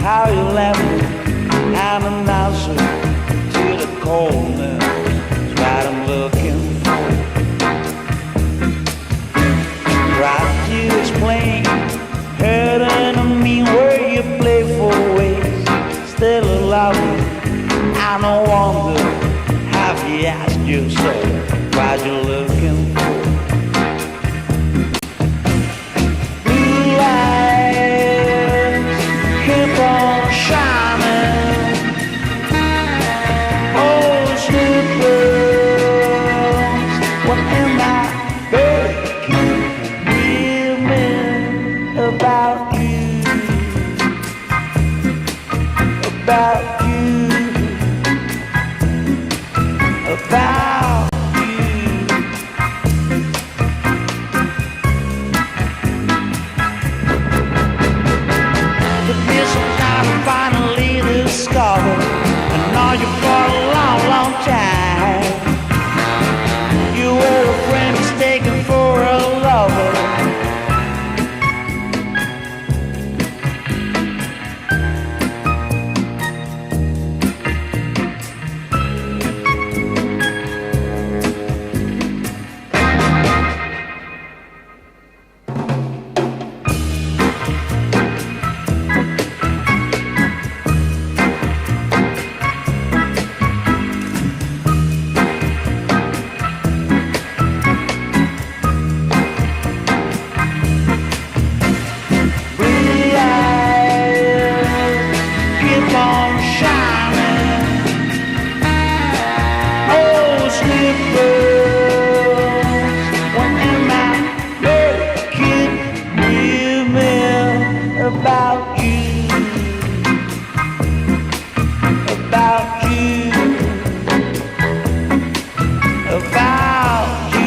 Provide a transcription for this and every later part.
how you left I'm an answer to the coldness. It's what I'm looking for. Tried to explain, hurting on me where you play for ways. Still love me, I no wonder. Have you asked yourself what you're looking for? Blue lights keep on shining. Oh, slippers, what am I dreaming about you? About you. About you. Took me some time to finally discover I know you for a long, long time. You were a friend mistaken for a lover. About you, about you, about you.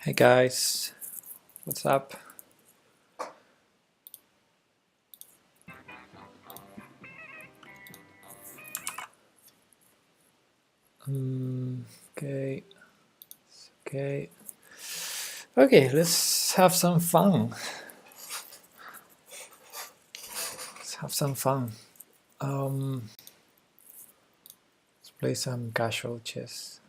Hey guys, what's up? Okay, okay. Okay, let's have some fun. Let's have some fun. Let's play some casual chess.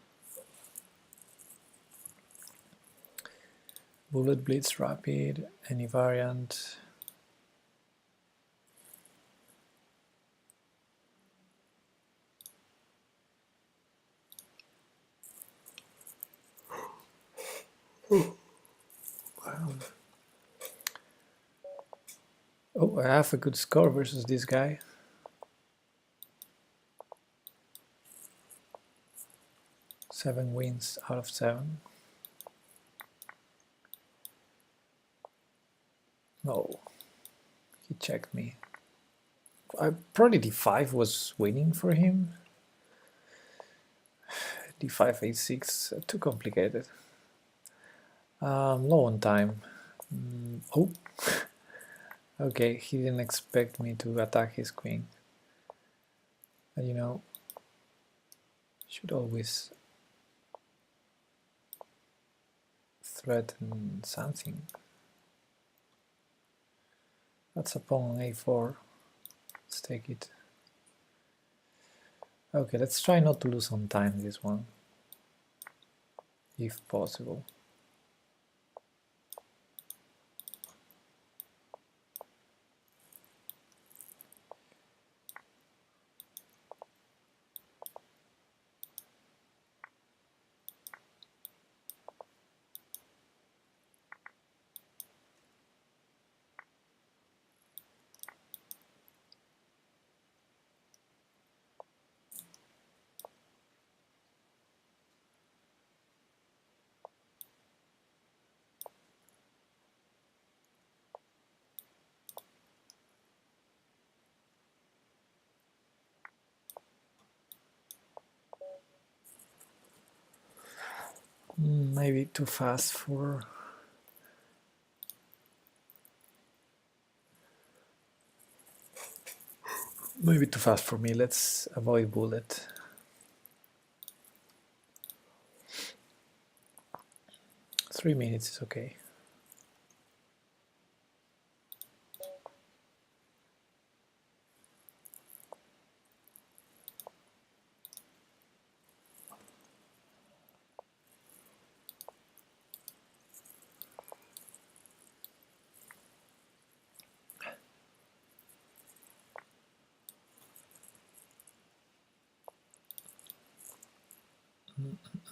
Bullet Blitz Rapid, any variant. Wow. Oh, I have a good score versus this guy. Seven wins out of 7. Oh, he checked me. Probably d5 was winning for him. d5, a6, too complicated. Low on time. Oh, okay, he didn't expect me to attack his queen. But you know, Should always threaten something. That's a pawn on a4. Let's take it. Okay, let's try not to lose on time this one, if possible. Maybe too fast for... Maybe too fast for me. Let's avoid bullet. Three minutes is okay.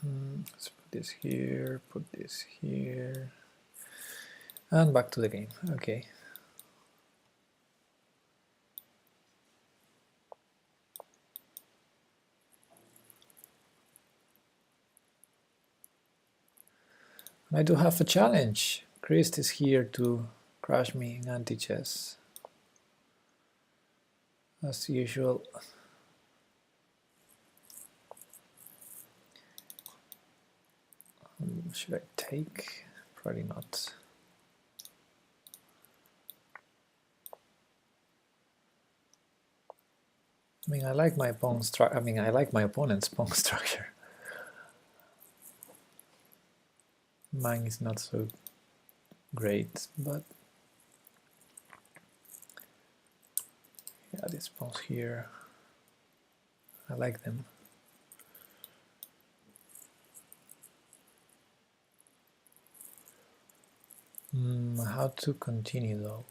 Let's put this here, put this here, and back to the game. Okay. I do have a challenge. Chris is here to crush me in anti-chess. As usual. Should I take? Probably not. I mean, I like my pawn structure. I mean, I like my opponent's pawn structure. Mine is not so great, but yeah, these pawns here, I like them. How to continue though?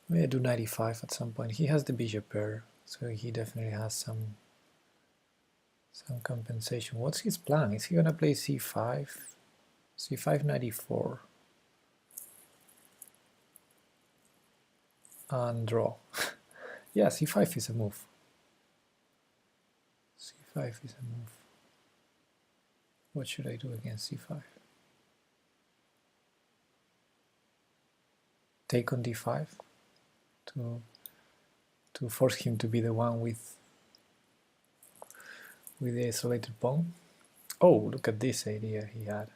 Maybe I do 95 at some point. He has the bishop pair, so he definitely has some compensation. What's his plan? Is he gonna play c5? c5 94 and draw. Yeah, c5 is a move. c5 is a move. What should I do against c5? Take on d5 to force him to be the one with the isolated pawn. Oh, look at this idea he had.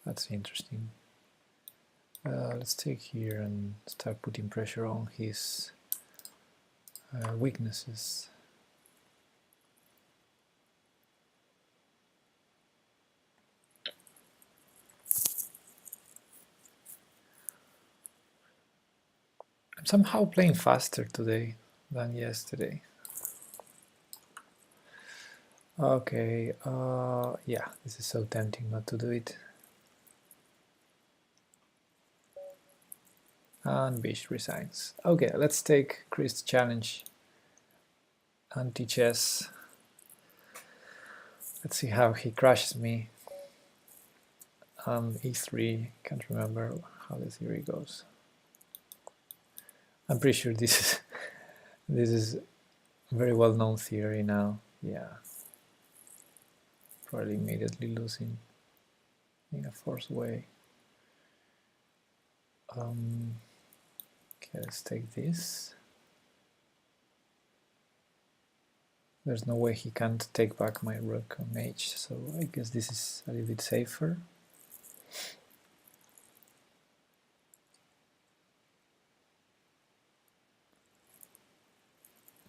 That's interesting. Let's take here and start putting pressure on his weaknesses. I'm somehow playing faster today than yesterday. Okay, yeah, this is so tempting not to do it. And Bish resigns. Okay, let's take Chris' challenge. Anti-chess. Let's see how he crushes me. E3, can't remember how the theory goes. I'm pretty sure this is a very well-known theory now. Yeah. Probably immediately losing in a forced way. Okay, let's take this. There's no way he can't take back my rook on h, so I guess this is a little bit safer.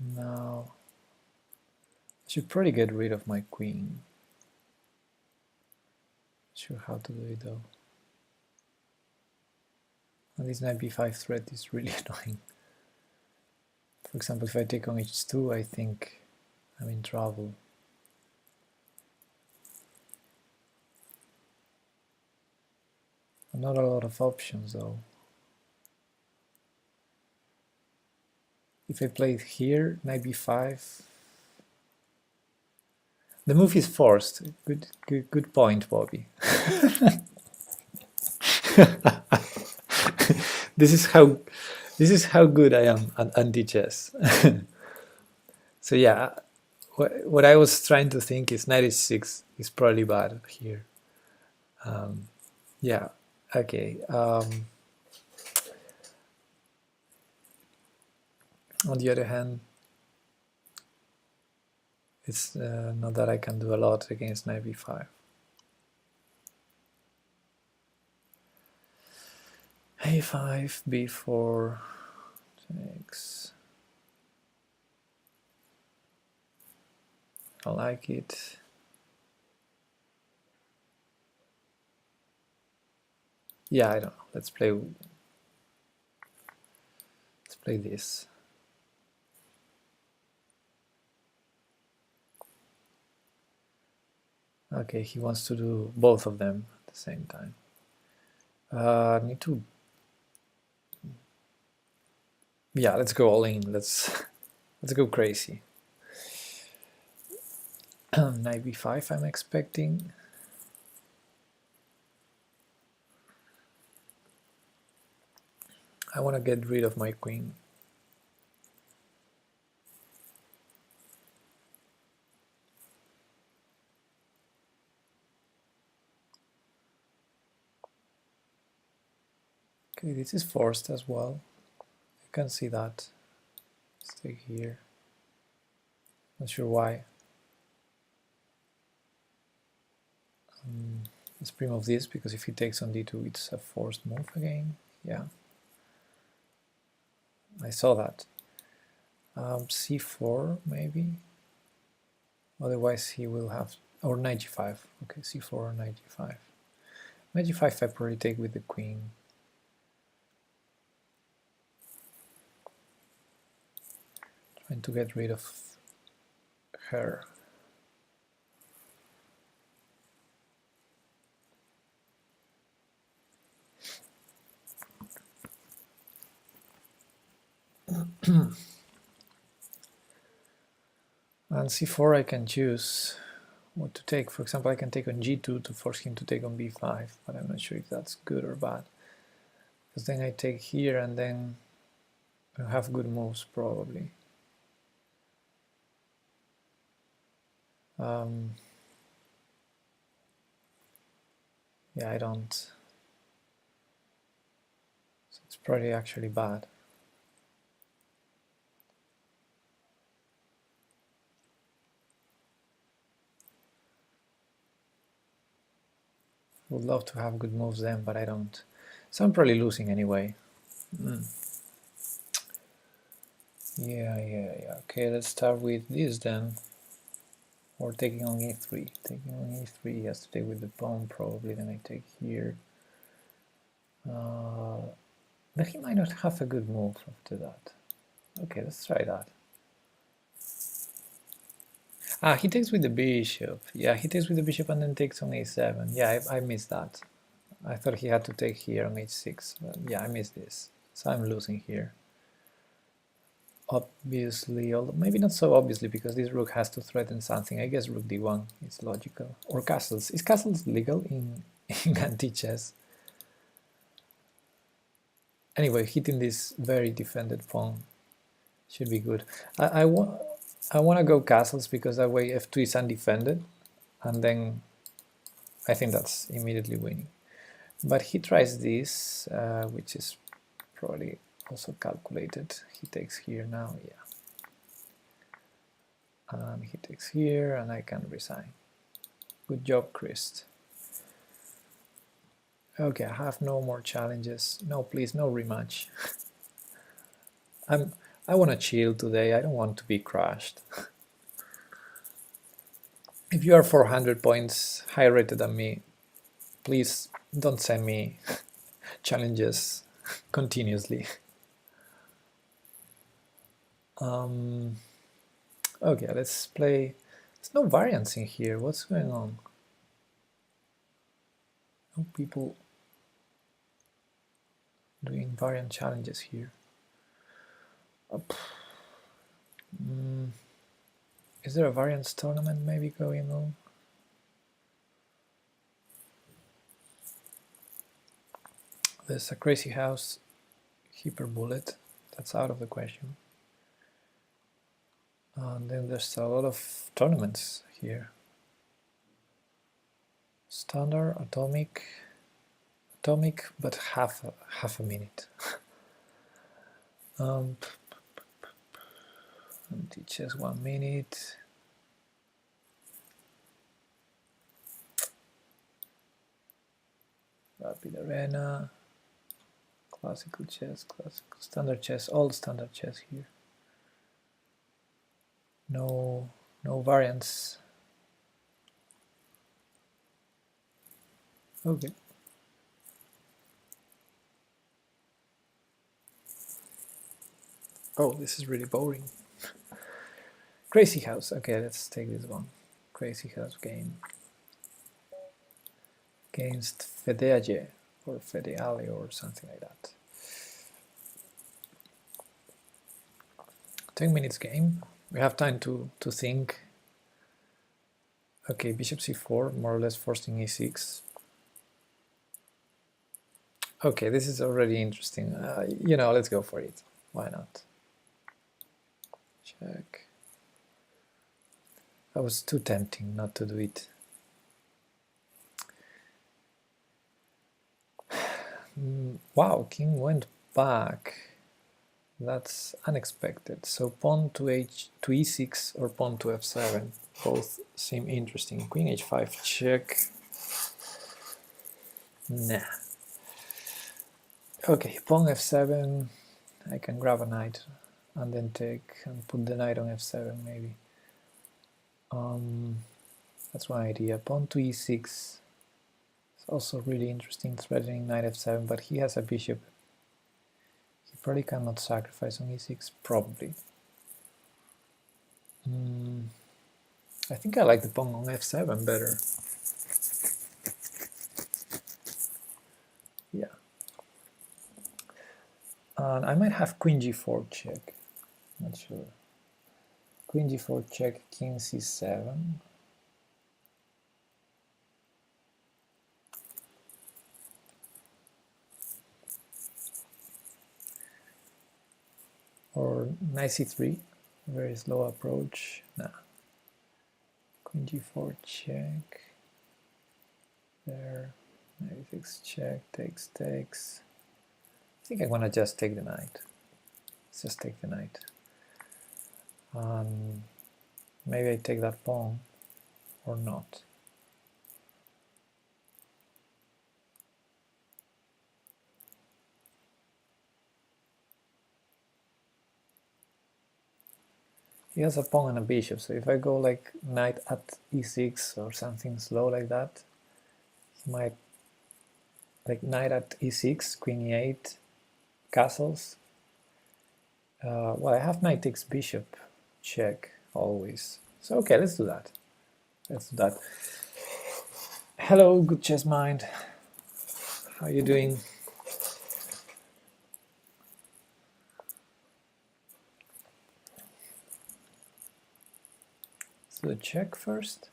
Now I should probably get rid of my queen. Not sure how to do it though. And this knight b5 threat is really annoying. For example, if I take on h2, I think I'm in trouble. Not a lot of options though. If I play it here, knight b5, the move is forced. Good point, Bobby. This is how good I am at anti-chess. So yeah, what I was trying to think is knight h6 is probably bad here. Yeah, okay. On the other hand, it's not that I can do a lot against knight b5. a5, b4, takes. I like it. Yeah, I don't know. Let's play this. Okay, he wants to do both of them at the same time. Need to. Yeah, let's go all in. Let's go crazy. Knight b5 I'm expecting. I want to get rid of my queen. Okay, this is forced as well. You can see that. Let's take here. Not sure why. Let's remove this because if he takes on d2, it's a forced move again. Yeah, I saw that. C4 maybe. Otherwise he will have, or knight g5. Okay, c4 or knight g5. Knight g5 I probably take with the queen. Trying to get rid of her. And c4 I can choose what to take. For example, I can take on g2 to force him to take on b5, but I'm not sure if that's good or bad. Because then I take here and then I have good moves probably. Yeah, I don't. So it's probably actually bad. Would love to have good moves then, but I don't. So I'm probably losing anyway. Yeah. Okay, let's start with this then. Or taking on e3. Taking on e3, he has to take with the pawn probably, then I take here. But he might not have a good move after that. Okay, let's try that. Ah, he takes with the bishop. Yeah, he takes with the bishop and then takes on a7. Yeah, I missed that. I thought he had to take here on h6. But yeah, I missed this. So I'm losing here. Obviously, although maybe not so obviously, because this rook has to threaten something. I guess rook d1 is logical. Or castles. Is castles legal in anti-chess? Anyway, hitting this very defended pawn should be good. I want to go castles because that way f2 is undefended, and then I think that's immediately winning. But he tries this, which is probably also calculated. He takes here now, yeah. And he takes here, and I can resign. Good job, Christ. Okay, I have no more challenges. No, please, no rematch. I want to chill today. I don't want to be crushed. If you are 400 points higher rated than me, please don't send me challenges continuously. Okay, let's play. There's no variance in here. What's going on? No people doing variant challenges here. Is there a variance tournament maybe going on? There's a Crazy House Hyper Bullet. That's out of the question. And then there's a lot of tournaments here. Standard, atomic, but half a minute. Teaches 1 minute. Rapid Arena, classical chess, classical standard chess, all standard chess here. No variants. Okay. Oh, this is really boring. Crazy House. Okay, let's take this one. Crazy House game against Fedeage or Fedeale or something like that. 10 minutes game. We have time to think. Okay, bishop c4, more or less forcing e6. Okay, this is already interesting. You know, let's go for it. Why not? Check. That was too tempting not to do it. Wow, king went back. That's unexpected. So pawn to e6 or pawn to f7, both seem interesting. Queen h5 check. Nah. Okay, pawn f7. I can grab a knight and then take and put the knight on f7 maybe. That's one idea. Pawn to e6. It's also really interesting, threatening knight f7, but he has a bishop. He probably cannot sacrifice on e6, probably. I think I like the pawn on f7 better. Yeah. And I might have queen g4 check. Not sure. Queen g4 check, king c7. Or knight c3, very slow approach. Nah. Queen g4 check. There. Knight f6 check, takes. I think I want to just take the knight. Let's just take the knight. Maybe I take that pawn or not. He has a pawn and a bishop, so if I go like knight at e6 or something slow like that, he might, like knight at e6, queen e8, castles. Well, I have knight takes bishop, check, always. So okay, let's do that. Let's do that. Hello, good chess mind. How are you doing? Let's do a check first.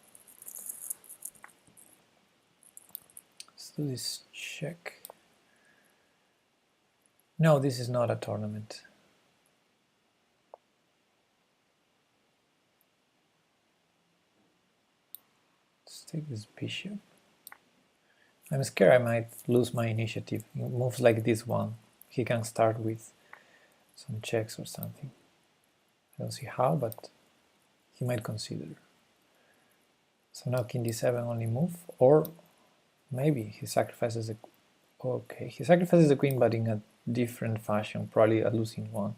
Let's do this check. No, this is not a tournament. Let's take this bishop. I'm scared I might lose my initiative. Moves like this one, he can start with some checks or something. I don't see how, but he might consider. So now king d7 only move, or maybe he sacrifices the... Okay, he sacrifices the queen, but in a different fashion, probably a losing one.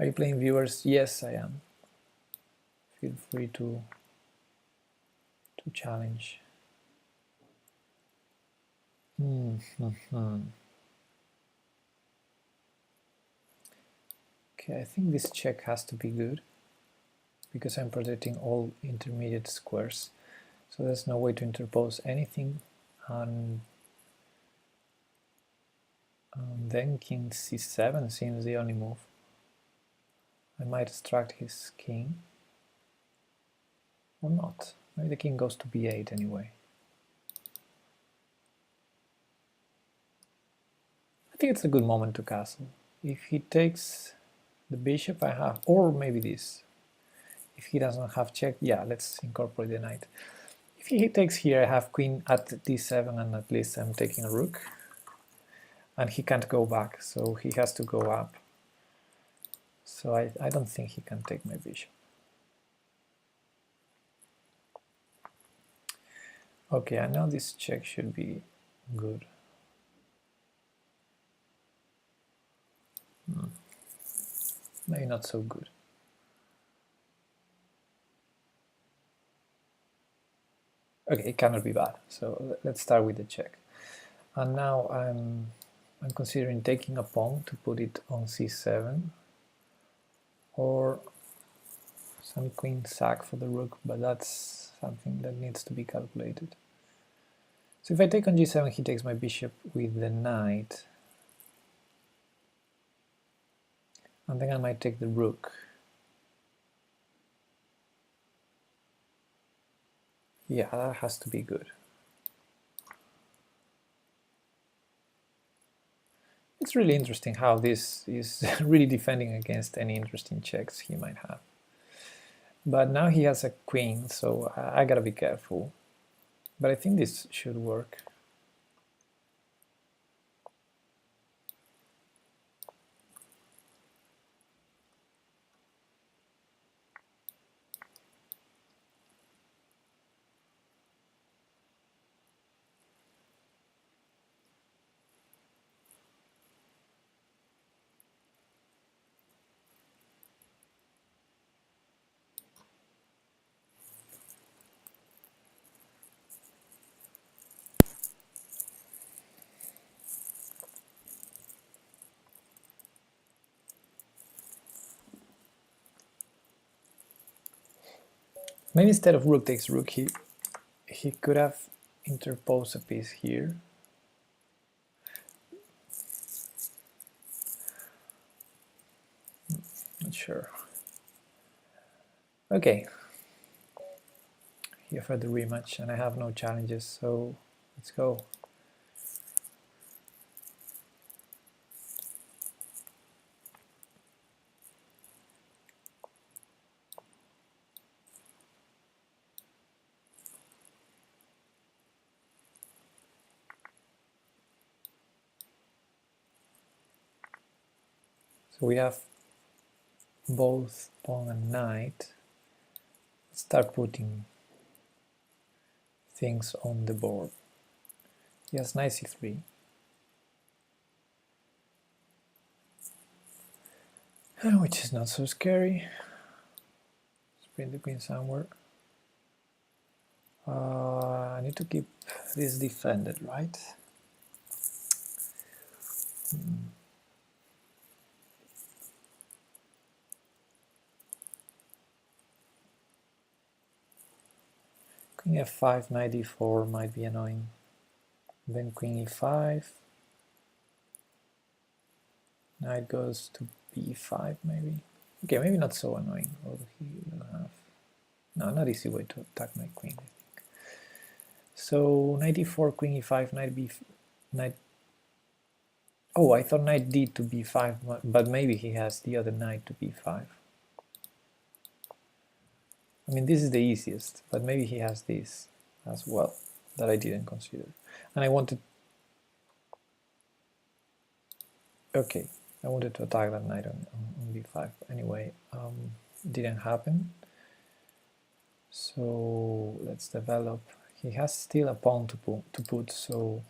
Are you playing, viewers? Yes, I am. Feel free to challenge. Okay, I think this check has to be good because I'm protecting all intermediate squares. So there's no way to interpose anything. And then king c7 seems the only move. I might extract his king. Or not. Maybe the king goes to b8 anyway. I think it's a good moment to castle. If he takes the bishop, I have, or maybe this. If he doesn't have check, yeah, let's incorporate the knight. If he takes here, I have queen at d7, and at least I'm taking a rook. And he can't go back, so he has to go up. So I don't think he can take my bishop. Okay, I know this check should be good. Maybe not so good. Okay, it cannot be bad. So let's start with the check. And now I'm considering taking a pawn to put it on c7, or some queen sack for the rook, but that's something that needs to be calculated. So if I take on g7, he takes my bishop with the knight, and then I might take the rook. Yeah, that has to be good. It's really interesting how this is really defending against any interesting checks he might have. But now he has a queen, so I gotta be careful. But I think this should work. Maybe instead of rook takes rook, he could have interposed a piece here. Not sure. Okay. Here for the rematch, and I have no challenges, so let's go. So we have both pawn and knight. Let's start putting things on the board. He has knight c3. Which is not so scary. Let's bring the queen somewhere. I need to keep this defended, right? Queen f5, knight d4 might be annoying. Then queen e5. Knight goes to b5 maybe. Okay, maybe not so annoying. Although he will have... No, not easy way to attack my queen, I think. So knight d4, queen e5, knight b... knight... Oh, I thought knight d to b5, but maybe he has the other knight to b5. I mean, this is the easiest, but maybe he has this as well that I didn't consider. And I wanted... Okay, I wanted to attack that knight on b5. Anyway, didn't happen. So let's develop. He has still a pawn to put, so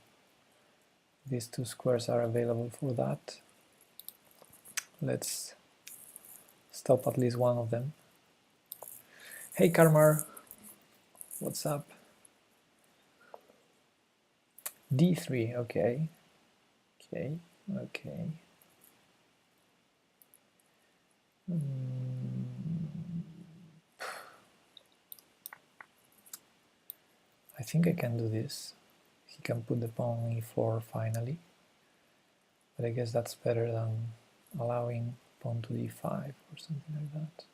these two squares are available for that. Let's stop at least one of them. Hey Karmar, what's up? D3, okay. Okay. I think I can do this. He can put the pawn on e4 finally, but I guess that's better than allowing pawn to d5 or something like that.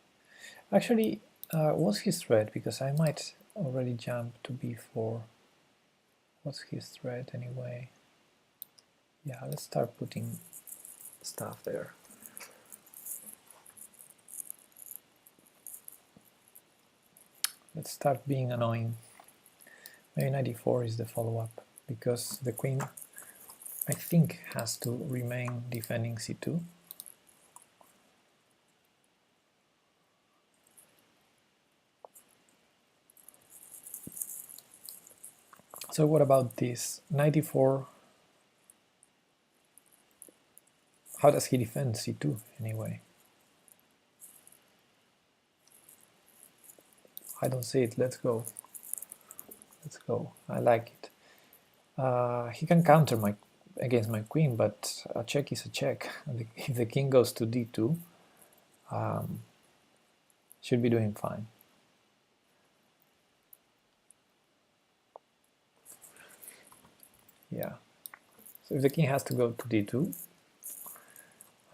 Actually, what's his threat? Because I might already jump to b4. What's his threat anyway? Yeah, let's start putting stuff there. Let's start being annoying. Maybe knight e4 is the follow-up, because the queen, I think, has to remain defending c2. So what about this? Knight e4. How does he defend c2 anyway? I don't see it. Let's go. Let's go. I like it. He can counter against my queen, but a check is a check. If the king goes to d2, should be doing fine. Yeah. So if the king has to go to d2,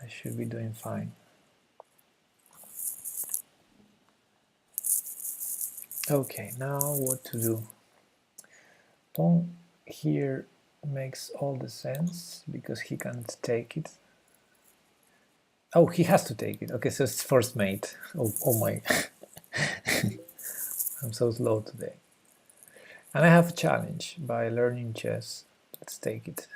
I should be doing fine. Okay, now what to do? Pawn here makes all the sense because he can't take it. Oh, he has to take it. Okay, so it's first mate. Oh my. I'm so slow today. And I have a challenge by learning chess. Let's take it.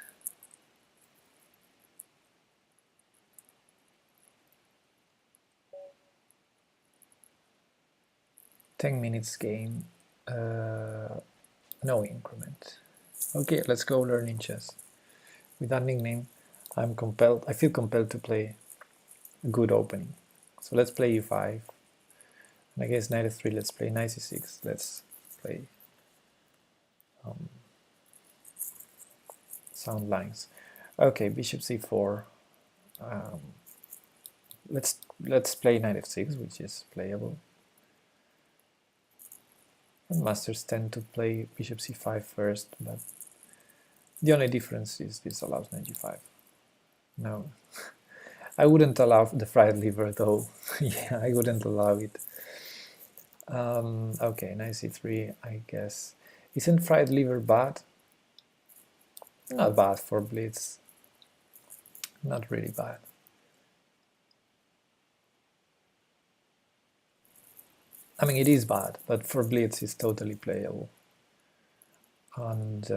"10 minutes game, no increment." Okay, let's go learning chess. With that nickname, I feel compelled to play a good opening. So let's play e5. And against knight f3, let's play knight c6. Let's play sound lines. Okay, bishop c4. Let's play knight f6, which is playable. And masters tend to play bishop c5 first, but the only difference is this allows knight g5. No, I wouldn't allow the fried liver though. Yeah, I wouldn't allow it. Okay, knight c3, I guess. Isn't fried liver bad? Not bad for blitz. Not really bad. I mean, it is bad, but for blitz it's totally playable. And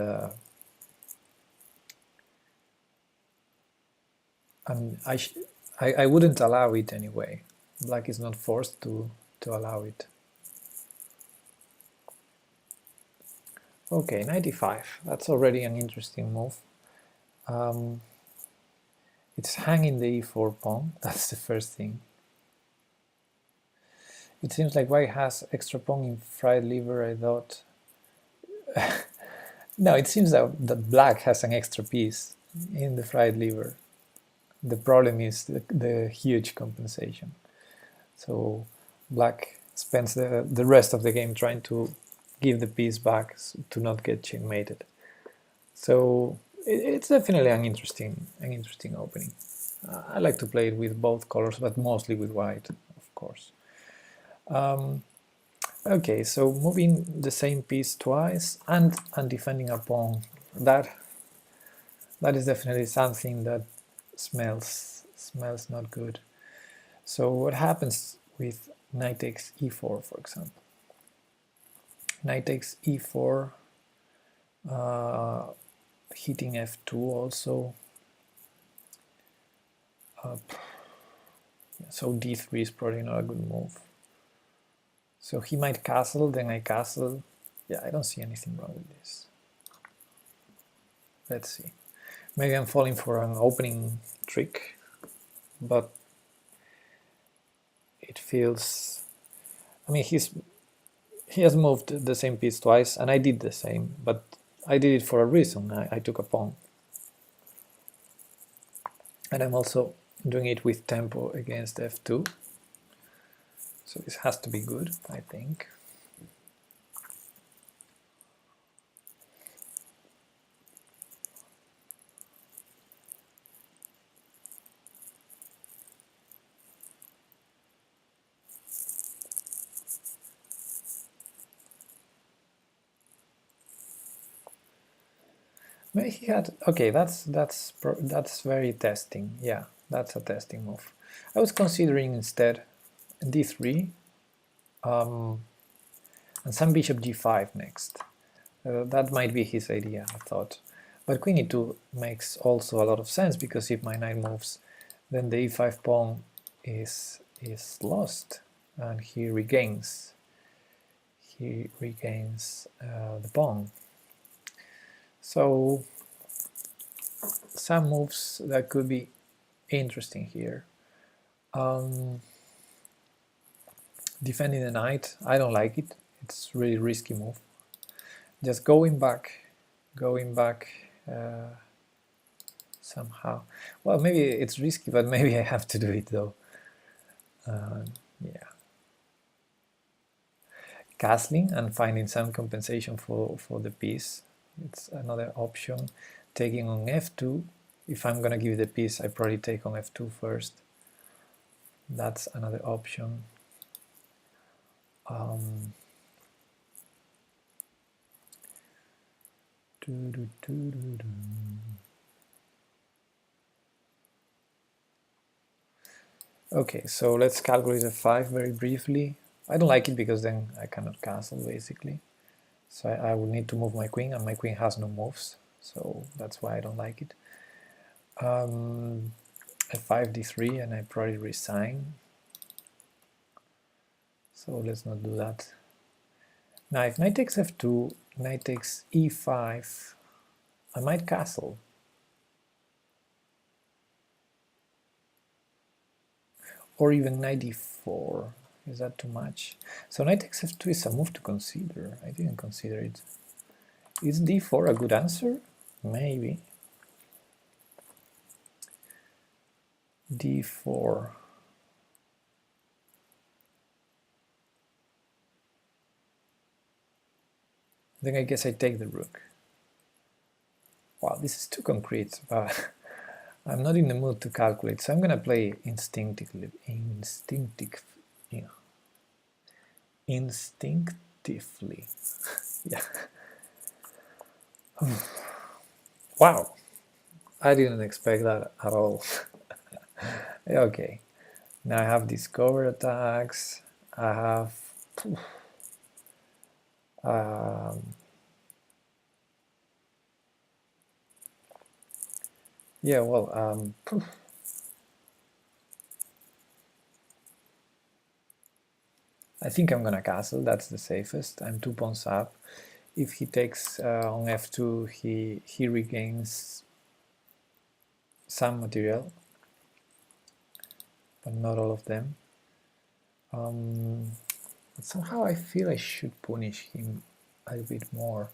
I wouldn't allow it anyway. Black is not forced to allow it. Okay, knight e5. That's already an interesting move. It's hanging the e4 pawn. That's the first thing. It seems like white has extra pawn in fried liver, I thought. No, it seems that black has an extra piece in the fried liver. The problem is the huge compensation. So black spends the rest of the game trying to give the piece back to not get checkmated. So it's definitely an interesting opening. I like to play it with both colors, but mostly with white, of course. Okay, so moving the same piece twice and defending a pawn, that is definitely something that smells not good. So what happens with knight takes e4, for example? Knight takes e4, hitting f2 also. So d3 is probably not a good move. So he might castle, then I castle. Yeah, I don't see anything wrong with this. Let's see. Maybe I'm falling for an opening trick, but it feels, I mean, he has moved the same piece twice, and I did the same, but I did it for a reason. I took a pawn. And I'm also doing it with tempo against f2. So this has to be good, I think. Maybe he had, okay, that's very testing. Yeah, that's a testing move. I was considering instead d3 and some bishop g5 next. That might be his idea, I thought. But queen e2 makes also a lot of sense, because if my knight moves, then the e5 pawn is lost, and he regains the pawn. So some moves that could be interesting here. Defending the knight, I don't like it. It's really risky move. Just going back somehow. Well, maybe it's risky, but maybe I have to do it though. Yeah. Castling and finding some compensation for the piece. It's another option. Taking on f2. If I'm gonna give the piece, I probably take on f2 first. That's another option. Okay, so let's calculate f5 very briefly. I don't like it because then I cannot castle basically. So I will need to move my queen, and my queen has no moves, so that's why I don't like it. F5 d3, and I probably resign. So let's not do that. Now if knight takes f2, knight takes e5, I might castle. Or even knight d4. Is that too much? So knight takes f2 is a move to consider. I didn't consider it. Is d4 a good answer? Maybe. d4. Then I guess I take the rook. Wow, this is too concrete, but I'm not in the mood to calculate, so I'm gonna play instinctively. Instinctively. Yeah. Wow, I didn't expect that at all. Okay, now I have discover attacks. I have yeah, well, I think I'm gonna castle. That's the safest. I'm 2 pawns up. If he takes on f2, he regains some material, but not all of them. But somehow I feel I should punish him a bit more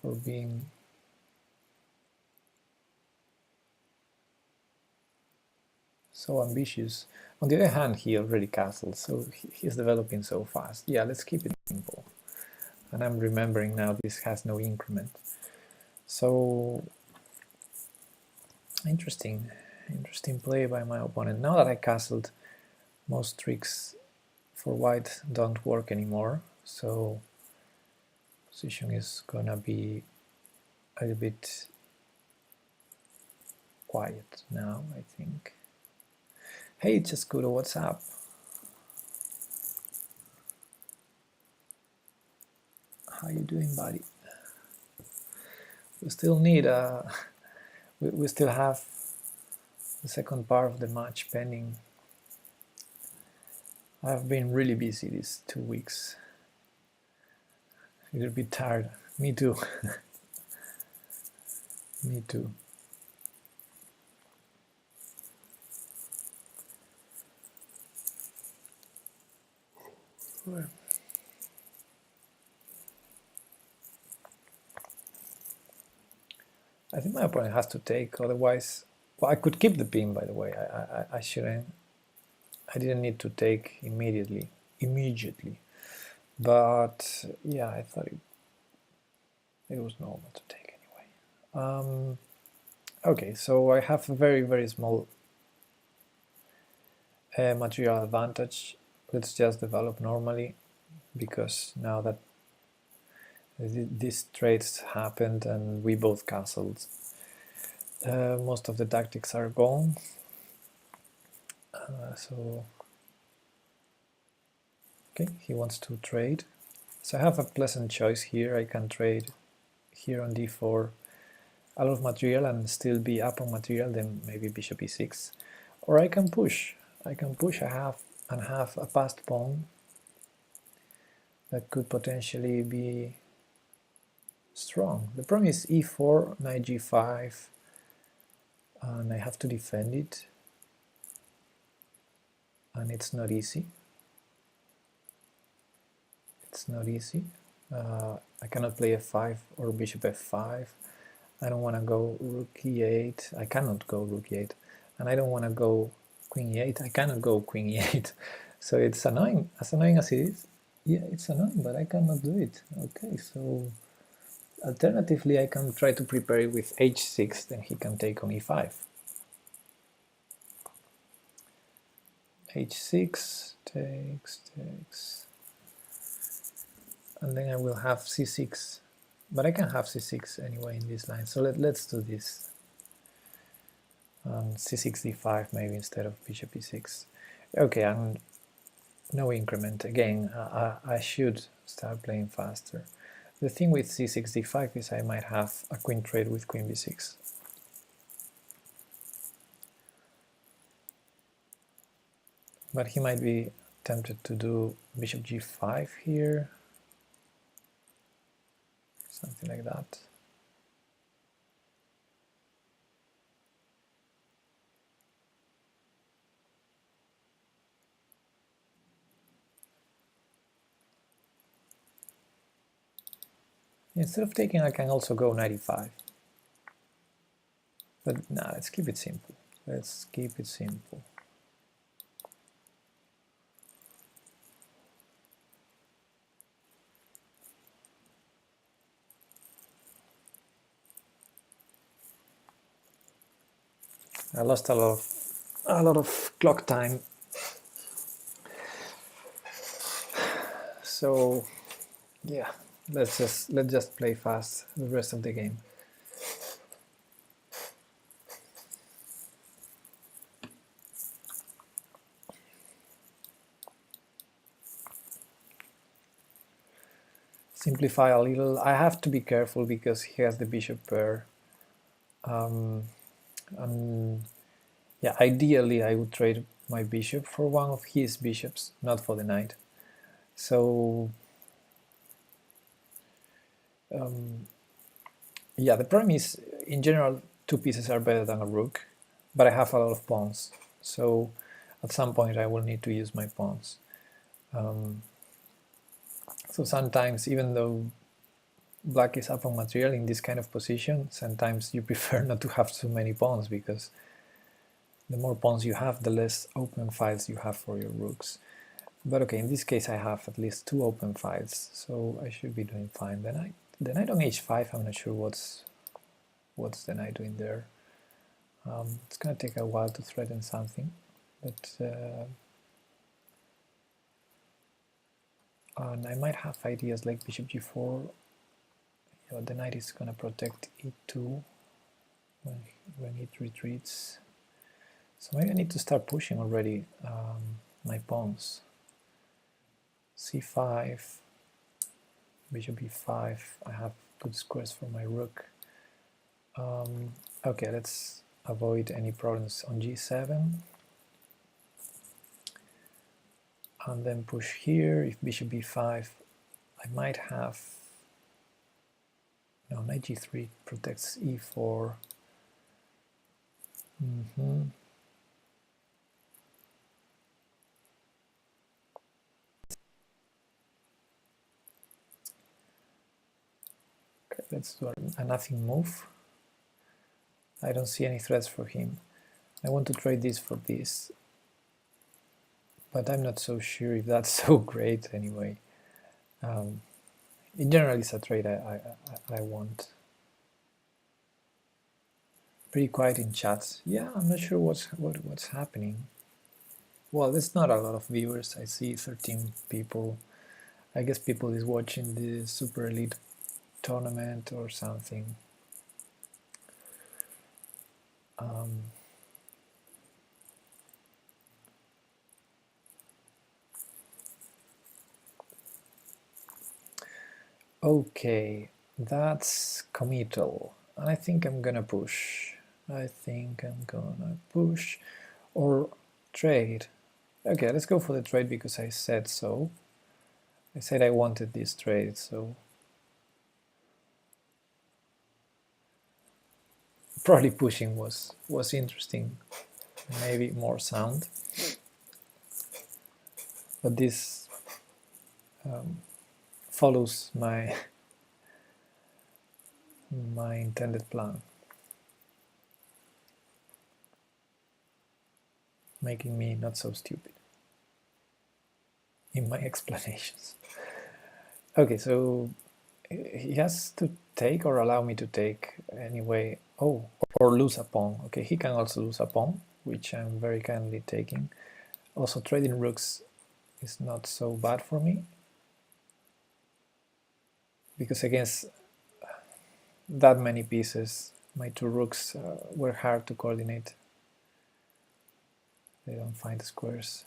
for being so ambitious. On the other hand, he already castled, so he's developing so fast. Yeah, let's keep it simple. And I'm remembering now this has no increment. So interesting play by my opponent. Now that I castled, most tricks for white don't work anymore, so position is gonna be a little bit quiet now, I think. Hey, Chescudo, what's up? How you doing, buddy? We still need we still have the second part of the match pending. I've been really busy these 2 weeks. A little bit tired. Me too. Me too. I think my opponent has to take, otherwise, well, I could keep the pin, by the way. I shouldn't. I didn't need to take immediately, but yeah, I thought it was normal to take anyway. Okay, so I have a very small material advantage. Let's just develop normally, because now that these trades happened and we both castled, most of the tactics are gone. So okay, he wants to trade. So I have a pleasant choice here. I can trade here on d4 a lot of material and still be up on material, then maybe bishop e6. Or I can push. I have a passed pawn that could potentially be strong. The problem is e4, knight g5, and I have to defend it. And it's not easy. It's not easy. I cannot play f5 or bishop f5. I don't want to go rook e8. I cannot go rook e8. And I don't want to go queen e8. I cannot go queen e8. So it's annoying. As annoying as it is, yeah, it's annoying, but I cannot do it. Okay, so alternatively, I can try to prepare it with h6, then he can take on e5. h6, takes, and then I will have c6. But I can have c6 anyway in this line, so let's do this. c6, d5 maybe instead of bishop e6. Okay, and no increment. Again, I should start playing faster. The thing with c6, d5 is I might have a queen trade with queen b6. But he might be tempted to do bishop g5 here. Something like that. Instead of taking, I can also go 95. But nah, let's keep it simple. Let's keep it simple. I lost a lot of clock time. So yeah, let's just play fast the rest of the game. Simplify a little. I have to be careful because he has the bishop pair. And yeah, ideally I would trade my bishop for one of his bishops, not for the knight. So yeah, the problem is, in general, two pieces are better than a rook, but I have a lot of pawns, so at some point I will need to use my pawns. So sometimes, even though black is up on material in this kind of position, sometimes you prefer not to have too many pawns, because the more pawns you have, the less open files you have for your rooks. But okay, in this case I have at least 2 open files, so I should be doing fine. The knight on h5, I'm not sure what's the knight doing there. It's going to take a while to threaten something, but and I might have ideas like bishop g4. You know, the knight is going to protect e2 when it retreats. So maybe I need to start pushing already my pawns. c5, bishop e5. I have good squares for my rook. Okay, let's avoid any problems on g7. And then push here. If bishop b5, I might have... No, knight g3 protects e4. Let's do a nothing move. I don't see any threats for him. I want to trade this for this, but I'm not so sure if that's so great anyway. In general, it's a trade I want. Pretty quiet in chats. Yeah, I'm not sure what's happening. Well, there's not a lot of viewers. I see 13 people. I guess people is watching the Super Elite tournament or something. Okay, that's committal. I think I'm gonna push. I think I'm gonna push or trade. Okay, let's go for the trade because I said so. I said I wanted this trade, so probably pushing was interesting, maybe more sound, but this follows my intended plan, making me not so stupid in my explanations. Okay, so he has to take or allow me to take anyway. Oh, or lose a pawn. Okay, he can also lose a pawn, which I'm very kindly taking. Also, trading rooks is not so bad for me, because against that many pieces, my two rooks were hard to coordinate. They don't find the squares.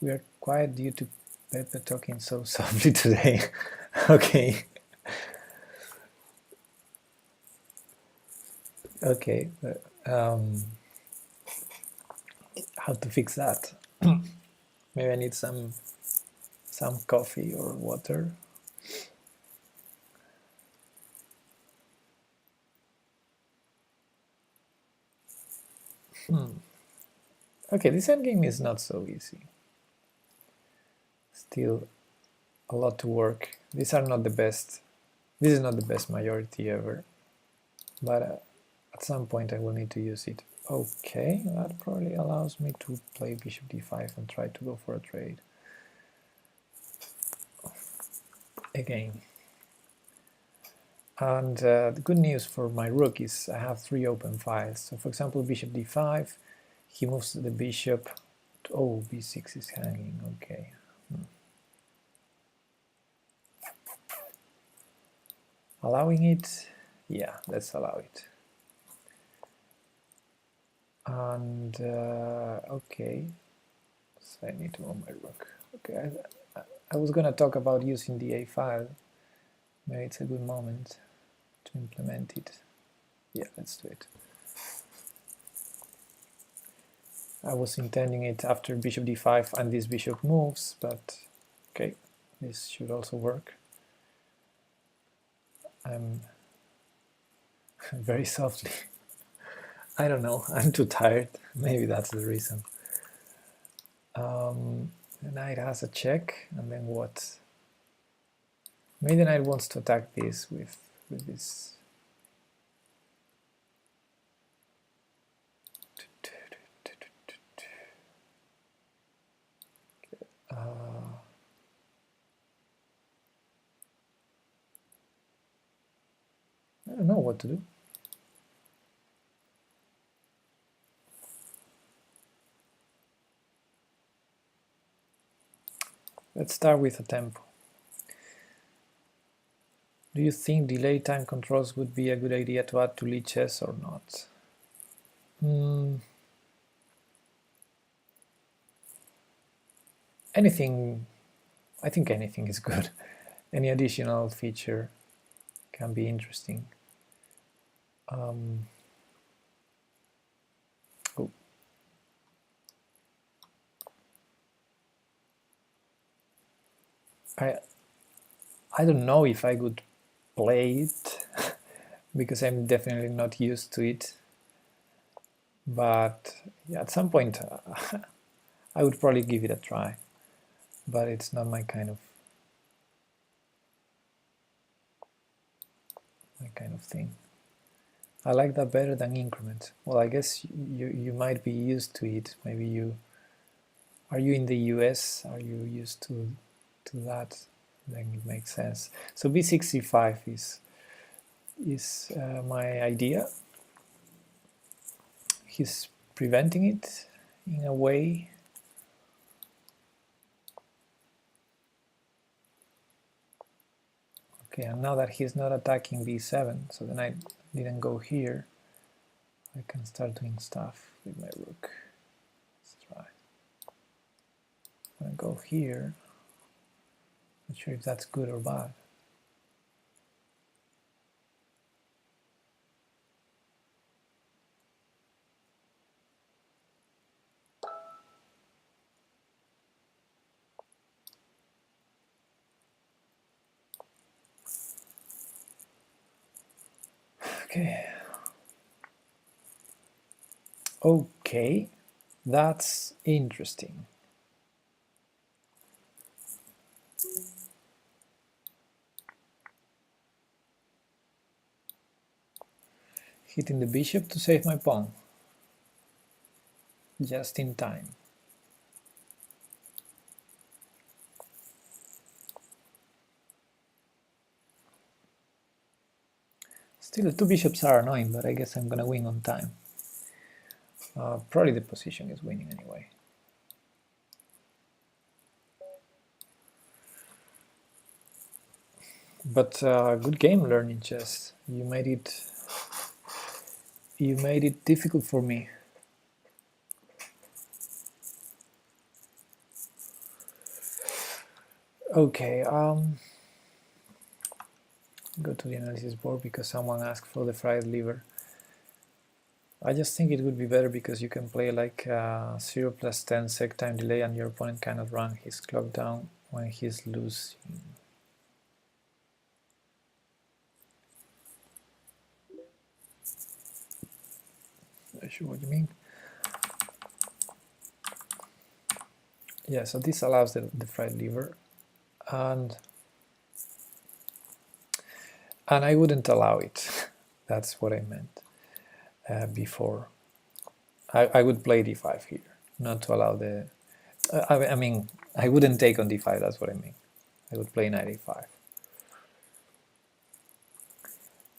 We are quiet due to Pepe talking so softly today. Okay. Okay. How to fix that? Maybe I need some coffee or water. Okay, this endgame is not so easy. Still a lot to work. These are not the best. This is not the best majority ever, but at some point I will need to use it. Okay, that probably allows me to play bishop d5 and try to go for a trade. Again. And the good news for my rook is I have 3 open files. So for example, bishop d5, he moves the bishop to, oh, b6 is hanging, okay. Allowing it? Yeah, let's allow it. And okay, so I need to move my rook. Okay, I was gonna talk about using the a file. Maybe it's a good moment to implement it. Yeah, let's do it. I was intending it after bishop d5 and this bishop moves, but okay, this should also work. I'm very softly. I don't know, I'm too tired. Maybe that's the reason. The knight has a check, and then what? Maybe the knight wants to attack this with this. I don't know what to do. Let's start with a tempo. Do you think delay time controls would be a good idea to add to lead chess or not? Anything, I think anything is good. Any additional feature can be interesting. I don't know if I could play it because I'm definitely not used to it, but yeah, at some point I would probably give it a try, but it's not my kind of that kind of thing. I like that better than increment. Well, I guess you might be used to it. Maybe you are you in the US? Are you used to that? Then it makes sense. So B65 is my idea. He's preventing it in a way. Okay, and now that he's not attacking B7, so the knight didn't go here, I can start doing stuff with my rook. Let's try. I'm gonna go here. Not sure if that's good or bad. Okay. Okay, that's interesting. Hitting the bishop to save my pawn. Just in time. Still, the two bishops are annoying, but I guess I'm gonna win on time. Probably the position is winning anyway. But good game learning chess. You made it difficult for me. Okay, go to the analysis board because someone asked for the fried liver. I just think it would be better because you can play like 0 plus 10 sec time delay and your opponent cannot run his clock down when he's losing. Not sure what you mean. Yeah, so this allows the fried liver, and I wouldn't allow it. That's what I meant before. I would play d5 here, not to allow the... I mean, I wouldn't take on d5, that's what I mean. I would play knight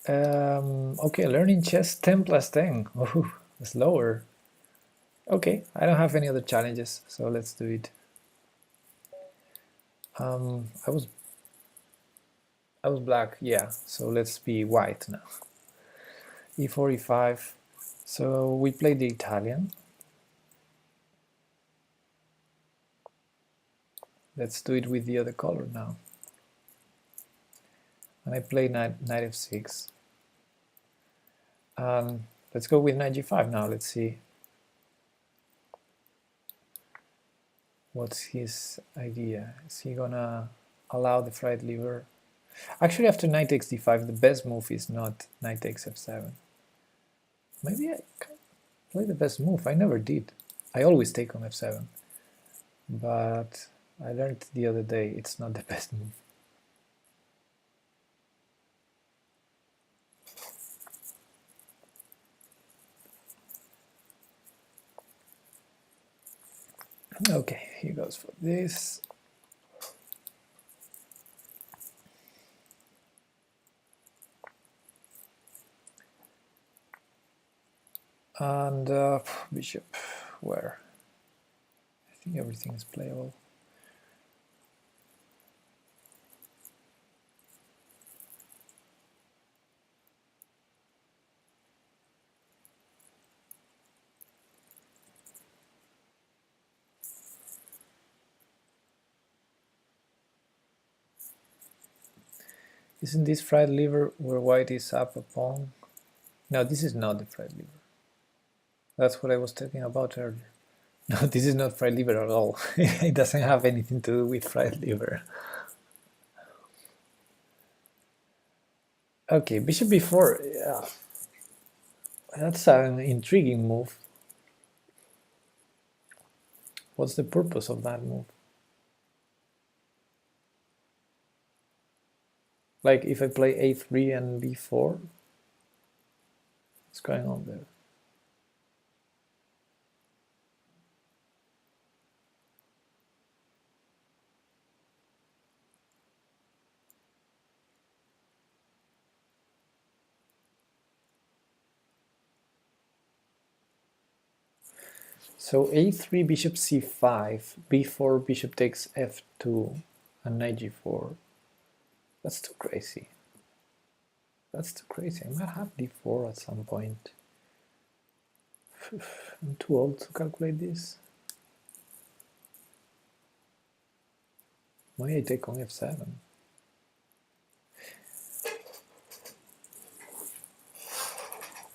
a5. Okay, learning chess 10 plus 10. Oh, it's lower. Okay, I don't have any other challenges, so let's do it. I was black, yeah, so let's be white now. e4, e5. So we played the Italian. Let's do it with the other color now. And I play knight f6. Let's go with knight g5 now. Let's see what's his idea. Is he gonna allow the fried liver? Actually, after knight takes d5, the best move is not knight takes f7. Maybe I can play the best move. I never did. I always take on f7. But I learned the other day it's not the best move. Okay, he goes for this. And bishop, where? I think everything is playable. Isn't this fried liver where white is up a pawn? No, this is not the fried liver. That's what I was talking about earlier. No, this is not fried liver at all. It doesn't have anything to do with fried liver. Okay, bishop b4. Yeah. That's an intriguing move. What's the purpose of that move? Like if I play a3 and b4, what's going on there? So a3, bishop c5, b4, bishop takes f2, and knight g4. That's too crazy. That's too crazy. I might have d4 at some point. I'm too old to calculate this. Why I take on f7?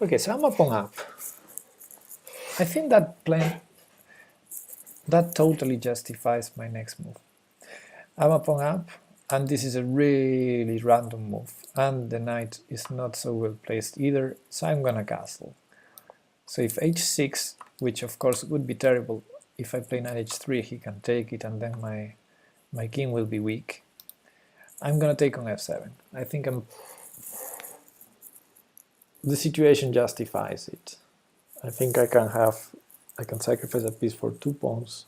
Okay, so I'm a pawn up. I think that plan that totally justifies my next move. I'm a pawn up, and this is a really random move, and the knight is not so well placed either, so I'm gonna castle. So if h6, which of course would be terrible, if I play knight h3 he can take it and then my king will be weak. I'm gonna take on f7. I think the situation justifies it. I think I can sacrifice a piece for 2 pawns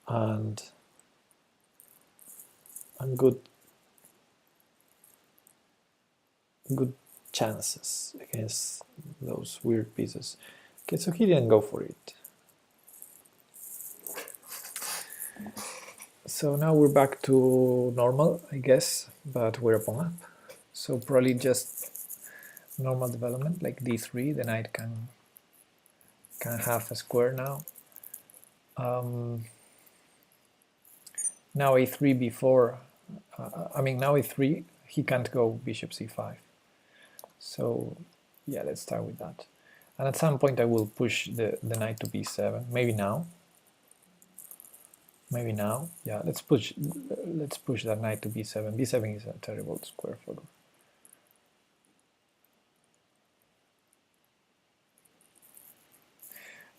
and good chances against those weird pieces. Okay, so he didn't go for it. So now we're back to normal, I guess, but we're a pawn up. So probably just normal development, like d3, the knight can have a square now. Now a3 before, now a3, he can't go bishop c5. So yeah, let's start with that. And at some point I will push the knight to b7, maybe now. Maybe now, yeah, let's push that knight to b7. b7 is a terrible square for them.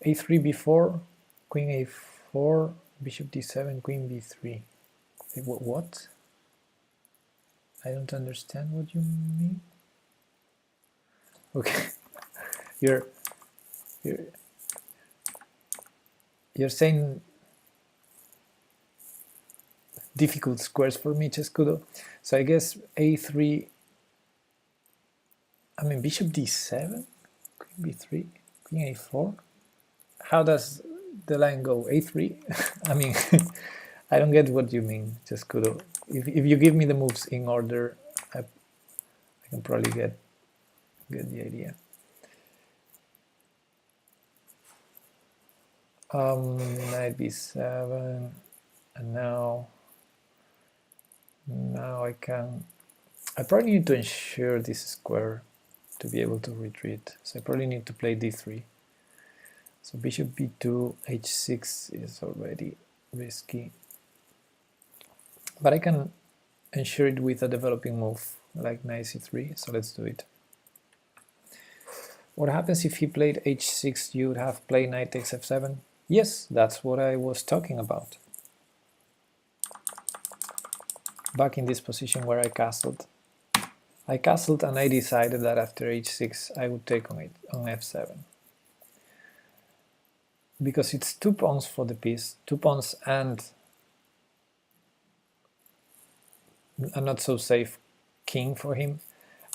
a3 b4, queen a4, bishop d7, queen b3. What? I don't understand what you mean. Okay, you're saying difficult squares for me, Chescudo. So I guess a3, bishop d7, queen b3, queen a4. How does the line go? a3? I don't get what you mean, Chescudo. If you give me the moves in order, I can probably get the idea. Knight b7, and now I probably need to ensure this square to be able to retreat, so I probably need to play d3. So bishop b2, h6 is already risky, but I can ensure it with a developing move like knight c3, so let's do it. What happens if he played h6? You would have played knight takes f7? Yes, that's what I was talking about. Back in this position where I castled. And I decided that after h6 I would take on f7. Because it's 2 pawns for the piece, 2 pawns and a not so safe king for him,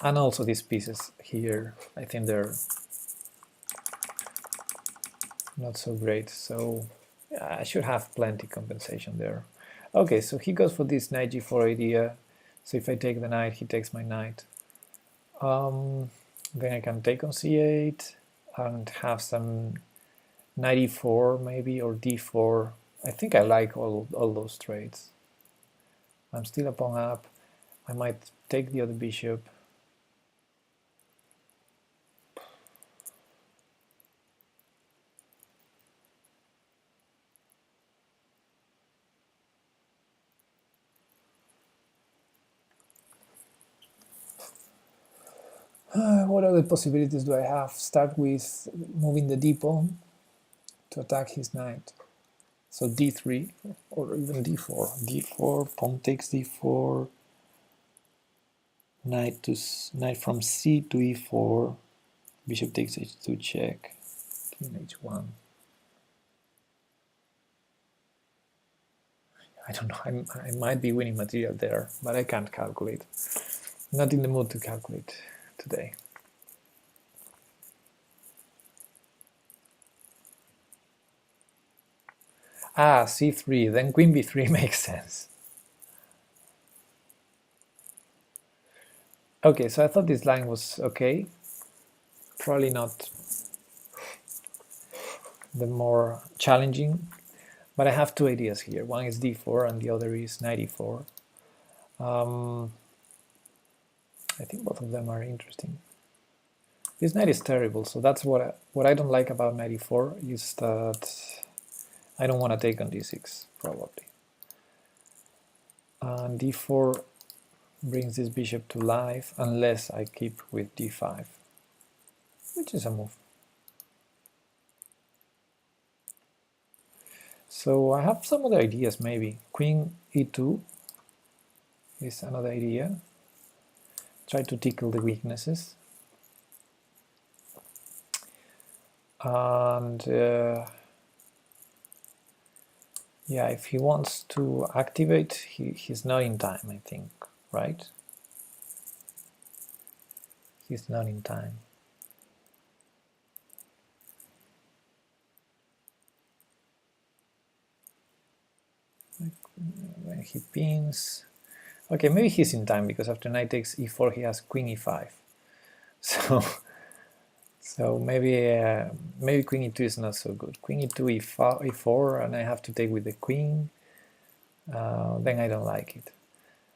and also these pieces here, I think they're not so great, so yeah, I should have plenty compensation there. Okay, so he goes for this knight g4 idea, so if I take the knight, he takes my knight. Then I can take on c8 and have some knight e4 maybe, or d4. I think I like all those trades. I'm still a pawn up. I might take the other bishop. What other possibilities do I have? Start with moving the d pawn to attack his knight. So d3 or even d4. d4, pawn takes d4. Knight from c to e4, bishop takes h2 check, king h1. I don't know, I might be winning material there, but I can't calculate. Not in the mood to calculate today. Ah, c3, then queen b3 makes sense. Okay, so I thought this line was okay. Probably not the more challenging, but I have two ideas here. One is d4 and the other is knight e4. I think both of them are interesting. This knight is terrible, so that's what I don't like about knight e4 is that I don't want to take on d6, probably. And d4 brings this bishop to life unless I keep with d5, which is a move. So I have some other ideas, maybe. Queen e2 is another idea. Try to tickle the weaknesses. And yeah, if he wants to activate, he's not in time, I think, right? He's not in time. When he pins, okay, maybe he's in time because after knight takes e4 he has queen e5. So maybe maybe queen e2 is not so good. Queen e2 e4 and I have to take with the queen. Then I don't like it.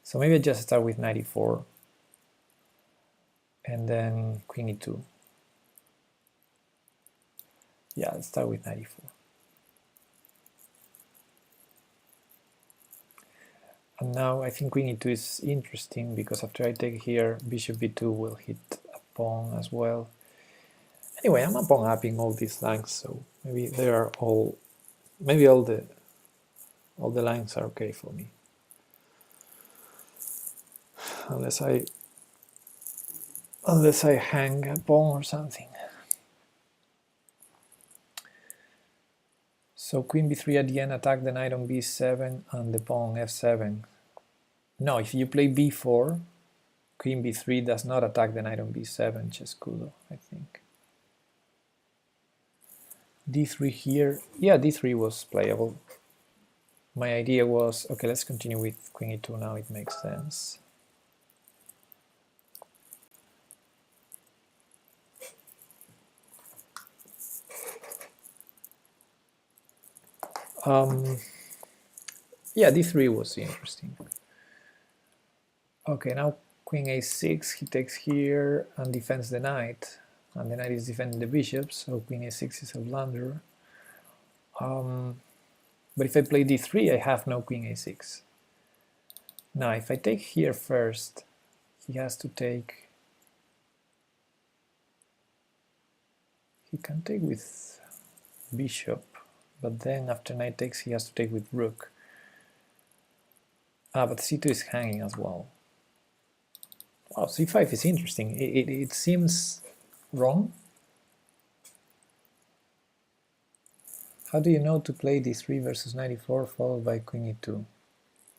So maybe I just start with knight e4 and then queen e2. Yeah, let's start with knight e4. And now I think queen e2 is interesting because after I take here, bishop b2 will hit a pawn as well. Anyway, I'm a pawn up in all these lines, so maybe they are all, maybe all the lines are okay for me. Unless I hang a pawn or something. So queen b3 at the end, attack the knight on b7 and the pawn on f7. No, if you play b4, queen b3 does not attack the knight on b7, Chescudo, I think. d3 here, yeah, d3 was playable. My idea was, okay, let's continue with queen e2 now, it makes sense. Yeah, d3 was interesting. Okay, now queen a6, he takes here and defends the knight, and the knight is defending the bishop, so queen a6 is a blunder. But if I play d3, I have no queen a6. Now, if I take here first, he has to take... He can take with bishop, but then after knight takes, he has to take with rook. Ah, but c2 is hanging as well. Wow, c5 is interesting. It seems wrong. How do you know to play d3 versus knight e4 followed by queen e2?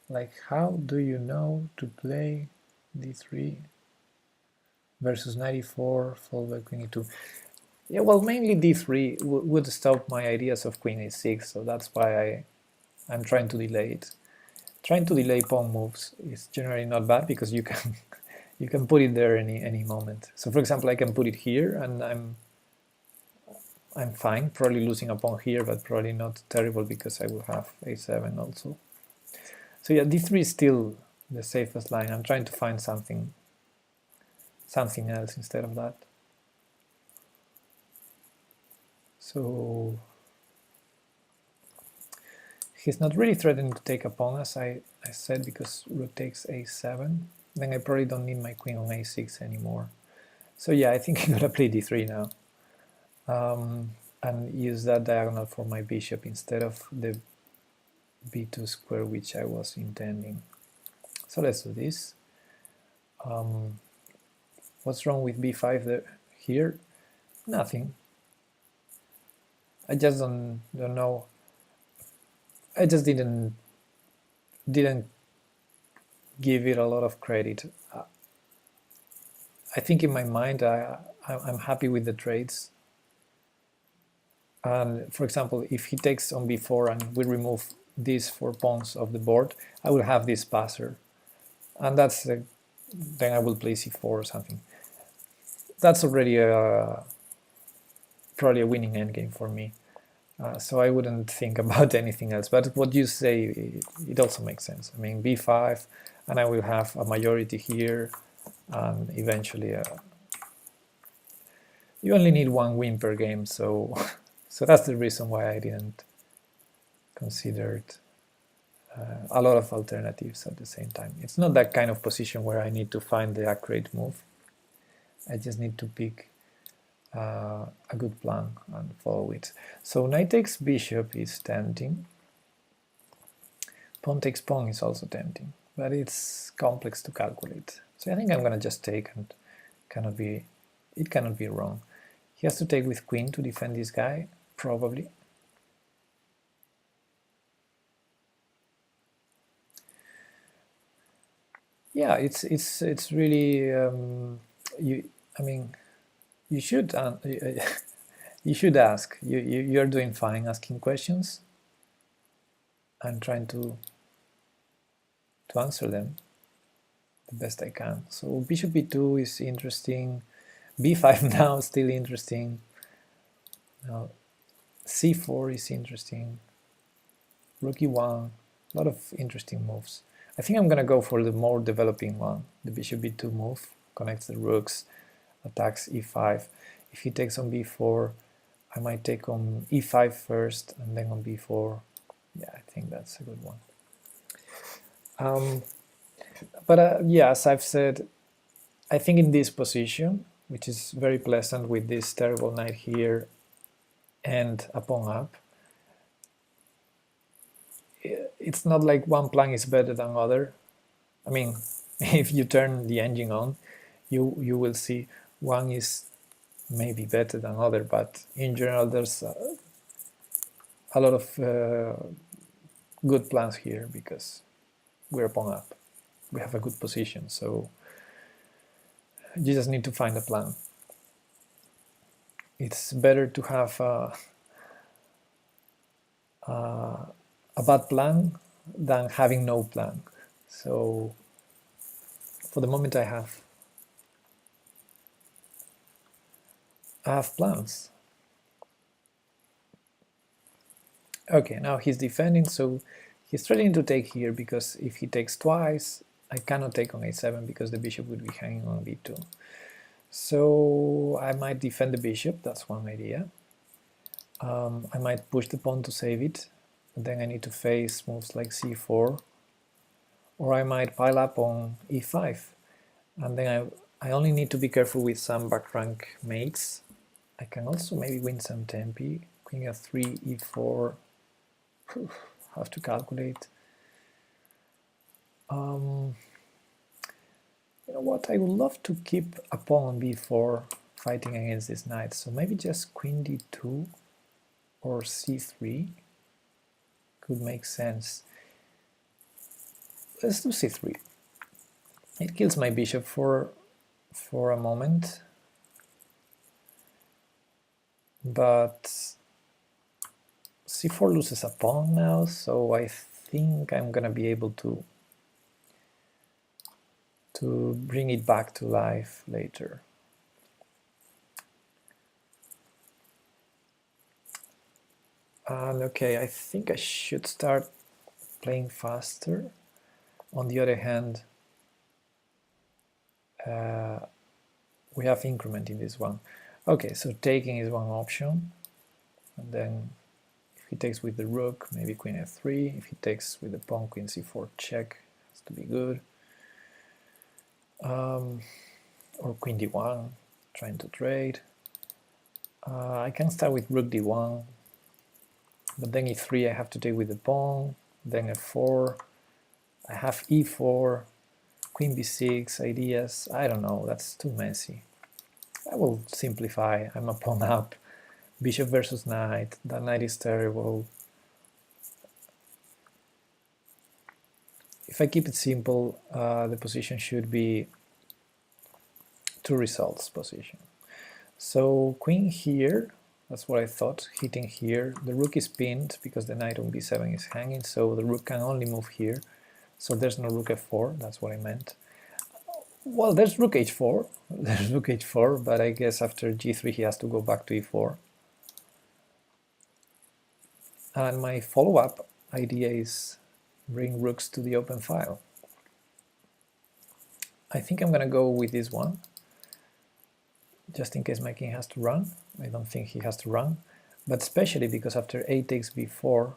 Like, how do you know to play d3 versus knight e4 followed by queen e2? Yeah, well, mainly d3 would stop my ideas of queen a6, so that's why I'm trying to delay it. Trying to delay pawn moves is generally not bad because you can you can put it there any moment. So for example, I can put it here and I'm fine, probably losing a pawn here, but probably not terrible because I will have a7 also. So yeah, d3 is still the safest line. I'm trying to find something else instead of that. So he's not really threatening to take a pawn, as I said, because rook takes a7. Then I probably don't need my queen on a6 anymore. So yeah, I think I'm gonna play d3 now. And use that diagonal for my bishop instead of the b2 square which I was intending. So let's do this. What's wrong with b5 there? Here? Nothing. I just don't know. I just didn't give it a lot of credit. I think in my mind I'm happy with the trades. And for example, if he takes on b4 and we remove these 4 pawns of the board, I will have this passer, and that's then I will play c4 or something. That's already probably a winning endgame for me. So I wouldn't think about anything else. But what you say, it also makes sense. I mean, b5, and I will have a majority here, and eventually you only need 1 win per game, so so that's the reason why I didn't consider a lot of alternatives at the same time. It's not that kind of position where I need to find the accurate move. I just need to pick a good plan and follow it. So knight takes bishop is tempting. Pawn takes pawn is also tempting, but it's complex to calculate. So I think I'm gonna just take, and it cannot be wrong. He has to take with queen to defend this guy, probably. Yeah, it's really I mean, you should you should ask. You're doing fine asking questions. I'm trying to answer them the best I can. So bishop b2 is interesting. b5 now still interesting. Now c4 is interesting. Rook e1, a lot of interesting moves. I think I'm gonna go for the more developing one. The bishop b2 move connects the rooks, attacks e5. If he takes on b4, I might take on e5 first and then on b4. Yeah, I think that's a good one. But yeah, as I've said, I think in this position, which is very pleasant with this terrible knight here and a pawn up, it's not like one plan is better than other. I mean, if you turn the engine on, you will see one is maybe better than other, but in general there's a lot of good plans here because we're pawn up. We have a good position, so you just need to find a plan. It's better to have a bad plan than having no plan. So for the moment I have plans. Okay, now he's defending, so he's threatening to take here because if he takes twice, I cannot take on a7 because the bishop would be hanging on b2. So I might defend the bishop, that's one idea. I might push the pawn to save it, but then I need to face moves like c4, or I might pile up on e5, and then I only need to be careful with some back rank mates. I can also maybe win some tempi, queen f3, e4, have to calculate. You know what, I would love to keep a pawn on b4 fighting against this knight, so maybe just queen d2 or c3 could make sense. Let's do c3. It kills my bishop for a moment, but c4 loses a pawn now, so I think I'm gonna be able to bring it back to life later. And okay, I think I should start playing faster. On the other hand, we have increment in this one. Okay, so taking is one option, and then if he takes with the rook, maybe queen f3. If he takes with the pawn, queen c4 check, has to be good. Or queen d1, trying to trade. I can start with rook d1, but then e3 I have to take with the pawn, then f4, I have e4, queen b6 ideas. I don't know, that's too messy. I will simplify. I'm a pawn up. Bishop versus knight. That knight is terrible. If I keep it simple, the position should be two results position. So queen here, that's what I thought, hitting here. The rook is pinned because the knight on b7 is hanging, so the rook can only move here. So there's no rook f4, that's what I meant. Well, there's rook h4, there's rook h4, but I guess after g3 he has to go back to e4. And my follow-up idea is bring rooks to the open file. I think I'm gonna go with this one, just in case my king has to run. I don't think he has to run, but especially because after a takes b4,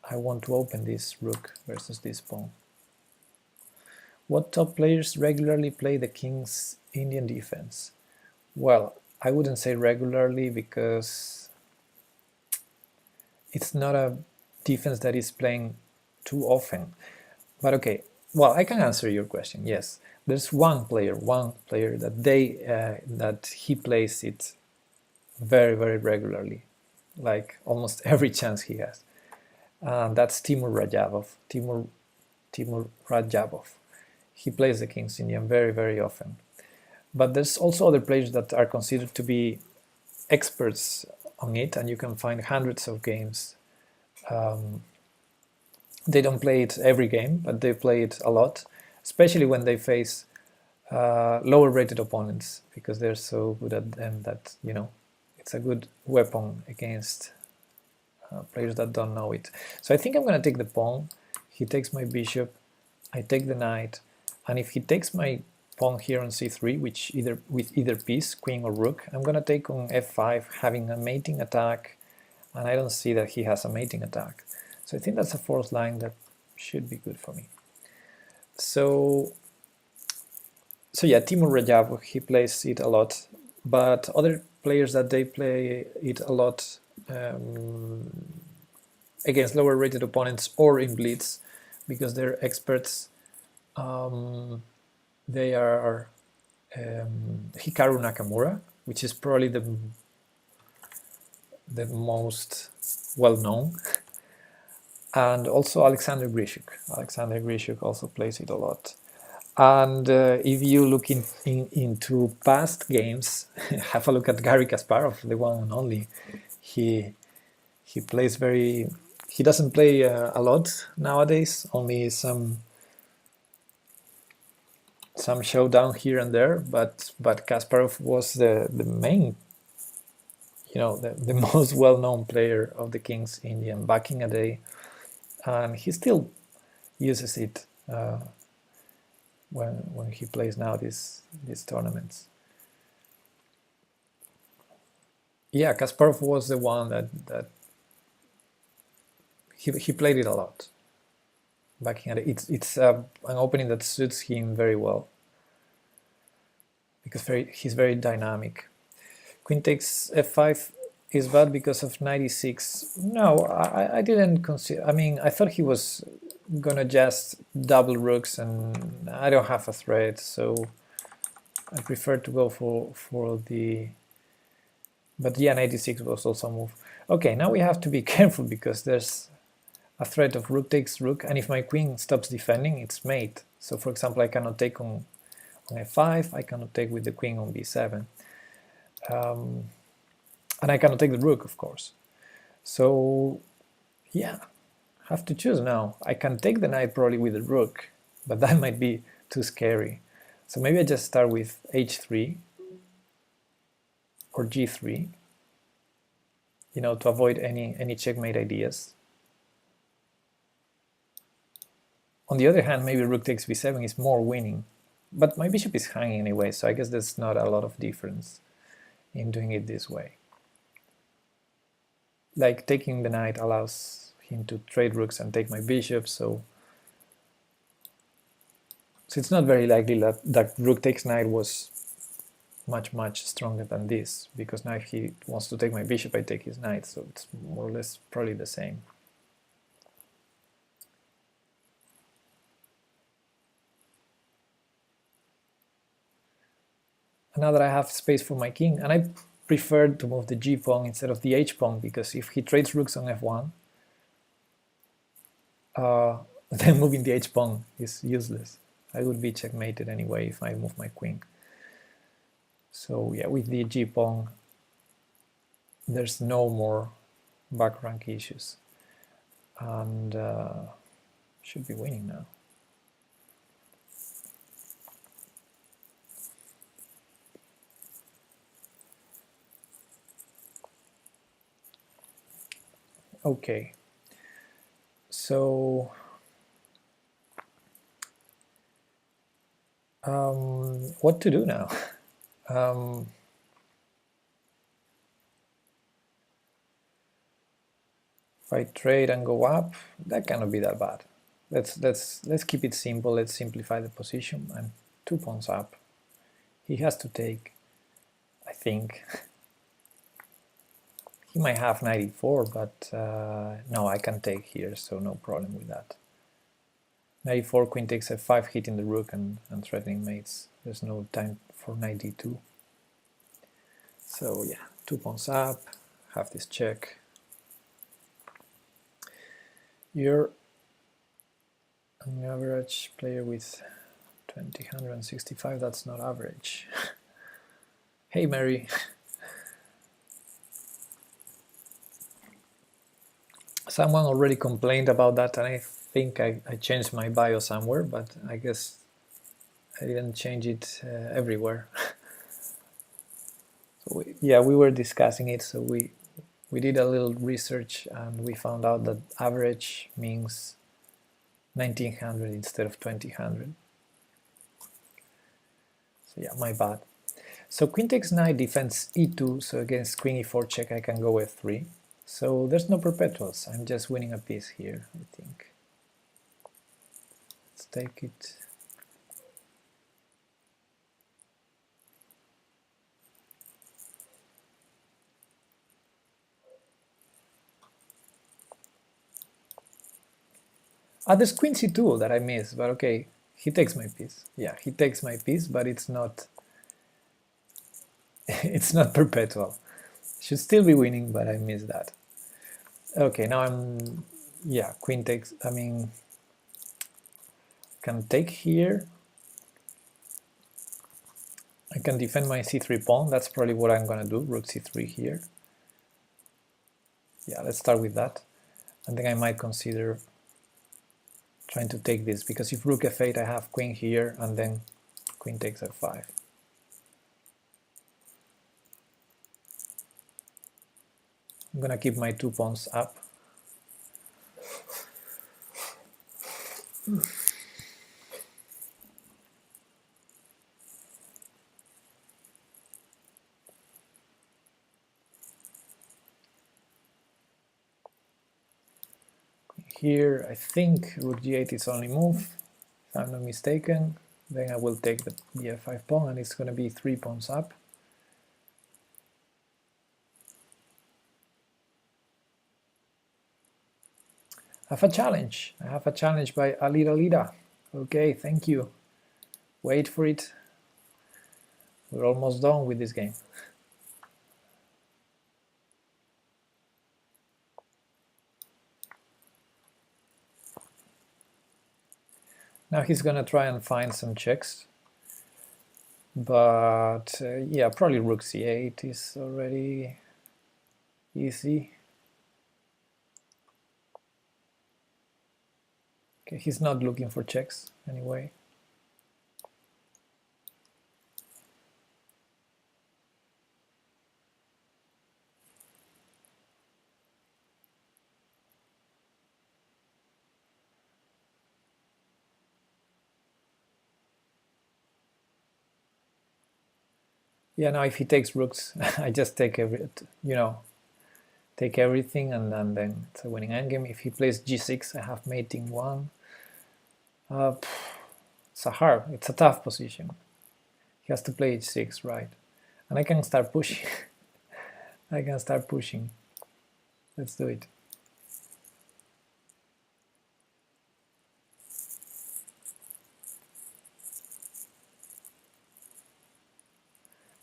I want to open this rook versus this pawn. What top players regularly play the King's Indian defense? Well, I wouldn't say regularly because it's not a defense that is playing too often. But okay, well, I can answer your question. Yes, there's one player that he plays it very, very regularly, like almost every chance he has. That's Timur Rajabov. Timur Rajabov. He plays the King's Indian very, very often. But there's also other players that are considered to be experts on it, and you can find hundreds of games. They don't play it every game, but they play it a lot, especially when they face lower rated opponents, because they're so good at them that, you know, it's a good weapon against players that don't know it. So I think I'm going to take the pawn. He takes my bishop, I take the knight, and if he takes my pawn here on c3, which with either piece, queen or rook, I'm going to take on f5, having a mating attack, and I don't see that he has a mating attack. So I think that's a fourth line that should be good for me. So yeah, Timur Rajabov, he plays it a lot, but other players that they play it a lot against lower rated opponents or in blitz, because they're experts. They are Hikaru Nakamura, which is probably the most well-known, and also Alexander Grishuk. Alexander Grishuk also plays it a lot. And if you look into past games, have a look at Garry Kasparov, the one and only. He plays very. He doesn't play a lot nowadays. Only some showdown here and there. But Kasparov was the main, you know, the most well-known player of the King's Indian back in a day, and he still uses it. When he plays now these tournaments. Yeah, Kasparov was the one that he played it a lot back in the day. It's an opening that suits him very well because he's very dynamic. Queen takes f5 is bad because of knight e6. No, I didn't consider. I mean, I thought he was gonna just double rooks, and I don't have a threat, so I prefer to go for the. But yeah, knight e6 was also a move. Okay, now we have to be careful because there's a threat of rook takes rook, and if my queen stops defending, it's mate. So for example, I cannot take on f5, I cannot take with the queen on b7, and I cannot take the rook, of course. So yeah, have to choose now. I can take the knight probably with the rook, but that might be too scary. So maybe I just start with h3 or g3, you know, to avoid any checkmate ideas. On the other hand, maybe rook takes b7 is more winning, but my bishop is hanging anyway, so I guess there's not a lot of difference in doing it this way. Like taking the knight allows him to trade rooks and take my bishop, so it's not very likely that rook takes knight was much stronger than this, because now if he wants to take my bishop, I take his knight, so it's more or less probably the same. now that I have space for my king, and I prefer to move the g pawn instead of the h pawn, because if he trades rooks on f1, then moving the h pawn is useless. I would be checkmated anyway if I move my queen. So yeah, with the g pawn, there's no more back rank issues, and should be winning now. Okay, so what to do now? If I trade and go up, that cannot be that bad. Let's keep it simple. Let's simplify the position. I'm 2 pawns up. He has to take, I think. He might have 94, but no, I can take here, so no problem with that. 94, queen takes f5, hitting the rook and threatening mates. There's no time for 92. So yeah, 2 pawns up, have this check. You're an average player with 2065, that's not average. Hey Mary. Someone already complained about that, and I think I changed my bio somewhere, but I guess I didn't change it everywhere. So yeah, we were discussing it, so we did a little research and we found out that average means 1900 instead of 2000. So yeah, my bad. So queen takes knight, defends e2, so against queen e4 check I can go f3. So there's no perpetuals, I'm just winning a piece here, I think. Let's take it. There's queen c2 that I missed, but okay, he takes my piece. Yeah, he takes my piece, but it's not it's not perpetual. Should still be winning, but I missed that. Okay, now I'm, yeah, queen takes, I mean, can take here. I can defend my c3 pawn, that's probably what I'm gonna do, rook c3 here. Yeah, let's start with that. And then I might consider trying to take this, because if rook f8 I have queen here, and then queen takes f5. I'm gonna keep my 2 pawns up. Here I think rook g8 is only move, if I'm not mistaken. Then I will take the f5 pawn, and it's going to be 3 pawns up. I have a challenge. I have a challenge by Alida Lida. Okay, thank you. Wait for it. We're almost done with this game. Now he's gonna try and find some checks, but yeah, probably rook c8 is already easy. Okay, he's not looking for checks anyway. Yeah, now if he takes rooks, I just take take everything, and then it's a winning endgame. If he plays g6, I have mating 1. It's a tough position. He has to play h6, right? And I can start pushing. I can start pushing. Let's do it.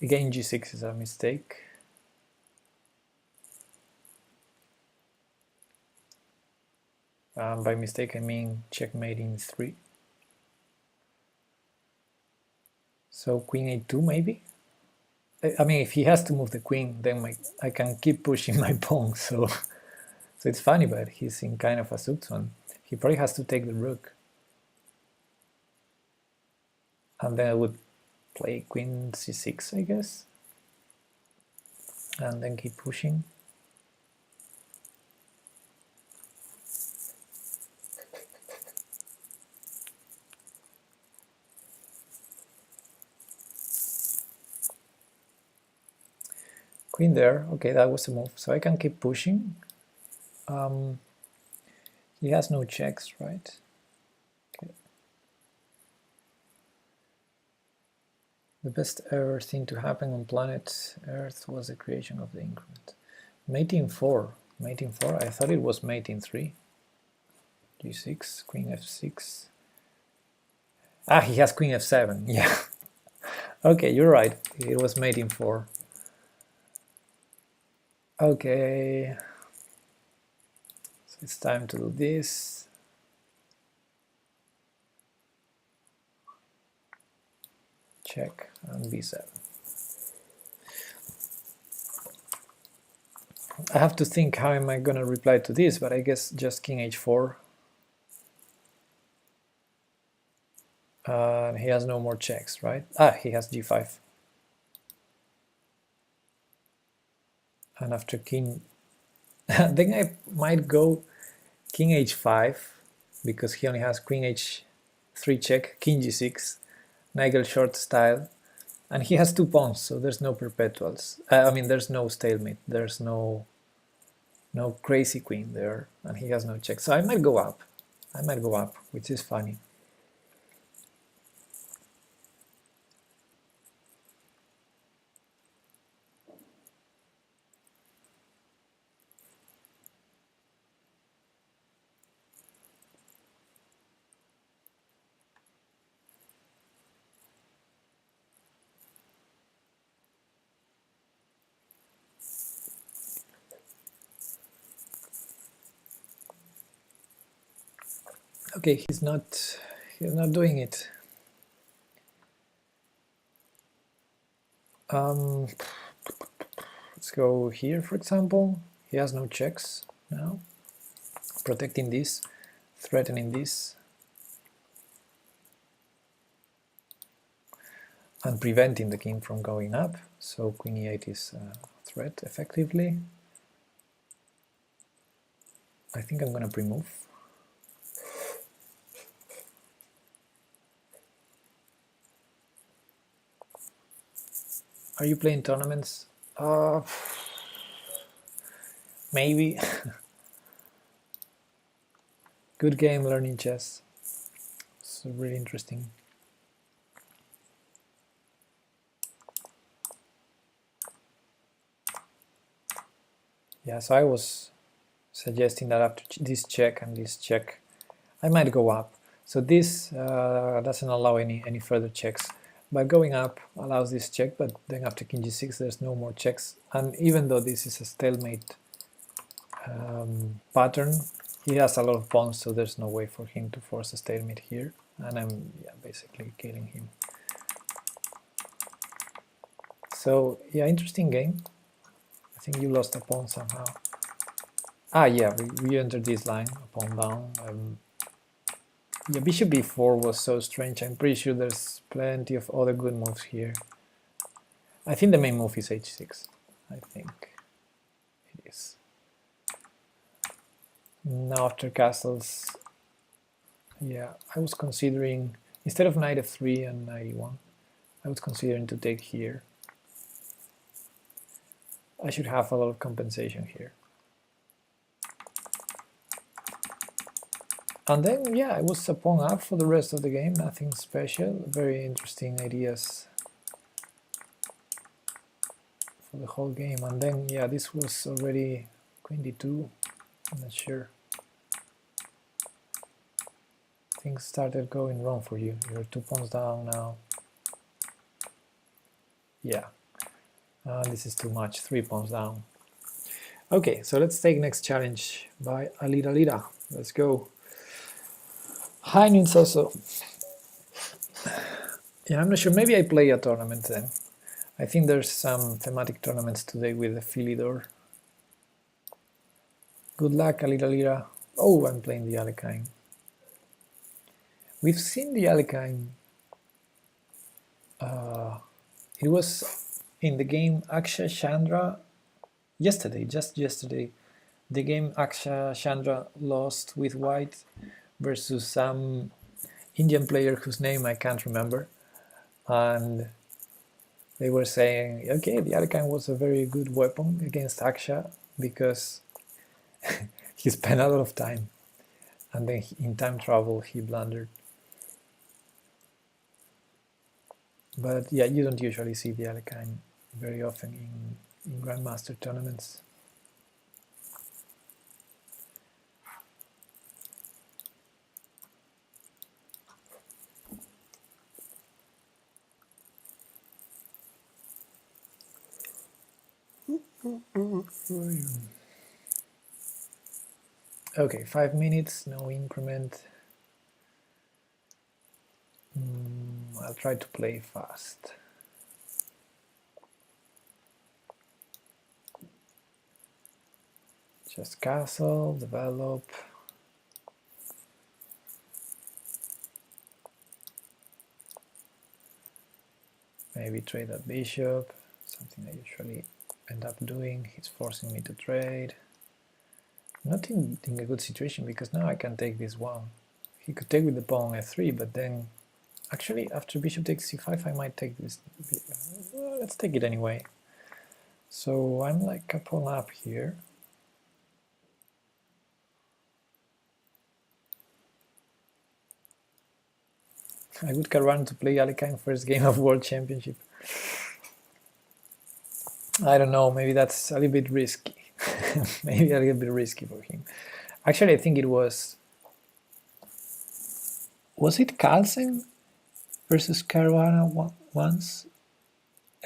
Again, g6 is a mistake. By mistake, I mean checkmate in 3. So queen a2 maybe? I mean, if he has to move the queen, then I can keep pushing my pawn. So it's funny, but he's in kind of a zugzwang. He probably has to take the rook. And then I would play queen c6, I guess. And then keep pushing. Queen there, okay, that was a move. So I can keep pushing. He has no checks, right? Okay. The best ever thing to happen on planet Earth was the creation of the increment. Mate in 4. Mate in 4? I thought it was mate in 3. g6, queen f6. Ah, he has queen f7, yeah. Okay, you're right, it was mate in 4. Okay, so it's time to do this. Check and b7. I have to think how am I going to reply to this, but I guess just king h4. He has no more checks, right? Ah, he has g5. And after king, then I might go king h5, because he only has queen h3 check, king g6, Nigel Short style, and he has 2 pawns, so there's no perpetuals. I mean, there's no stalemate, there's no crazy queen there, and he has no check. So I might go up, which is funny. Okay, he's not doing it. Let's go here, for example. He has no checks now. Protecting this, threatening this, and preventing the king from going up. So queen e8 is a threat, effectively. I think I'm going to pre-move. Are you playing tournaments? Maybe. Good game learning chess. It's really interesting. Yeah, so I was suggesting that after this check and this check, I might go up. So this doesn't allow any further checks. But going up allows this check, but then after king g6 there's no more checks. And even though this is a stalemate pattern, he has a lot of pawns, so there's no way for him to force a stalemate here. And I'm basically killing him. So yeah, interesting game. I think you lost a pawn somehow. Ah yeah, we entered this line, a pawn down. Yeah, bishop b4 was so strange. I'm pretty sure there's plenty of other good moves here. I think the main move is h6. I think it is. Now after castles, yeah, I was considering, instead of knight f3 and knight e1, I was considering to take here. I should have a lot of compensation here. And then, yeah, I was a pawn up for the rest of the game, nothing special, very interesting ideas for the whole game. And then, yeah, this was already queen d2, I'm not sure. Things started going wrong for you, you're 2 pawns down now. Yeah, This is too much, 3 pawns down. Okay, so let's take next challenge by Alira Lira. Let's go. Hi Ninsoso. Yeah, I'm not sure. Maybe I play a tournament then. I think there's some thematic tournaments today with the Philidor. Good luck, Alira Lira. Oh, I'm playing the Alekhine. We've seen the Alekhine. It was in the game Aksha Chandra yesterday, just yesterday. The game Aksha Chandra lost with white versus some Indian player whose name I can't remember. And they were saying, okay, the Alekhine was a very good weapon against Aksha because he spent a lot of time. And then in time travel, he blundered. But yeah, you don't usually see the Alekhine very often in Grandmaster tournaments. Okay, 5 minutes, no increment. I'll try to play fast. Just castle, develop. Maybe trade that bishop, something I usually end up doing. He's forcing me to trade. Not in a good situation because now I can take this one. He could take with the pawn f3, but then actually after bishop takes c5 I might take this. Well, let's take it anyway. So I'm like a pawn up here. I would Caruana to play Alekhine first game of World Championship. I don't know, maybe that's a little bit risky. Maybe a little bit risky for him. Actually, I think it was it Carlsen versus Caruana once?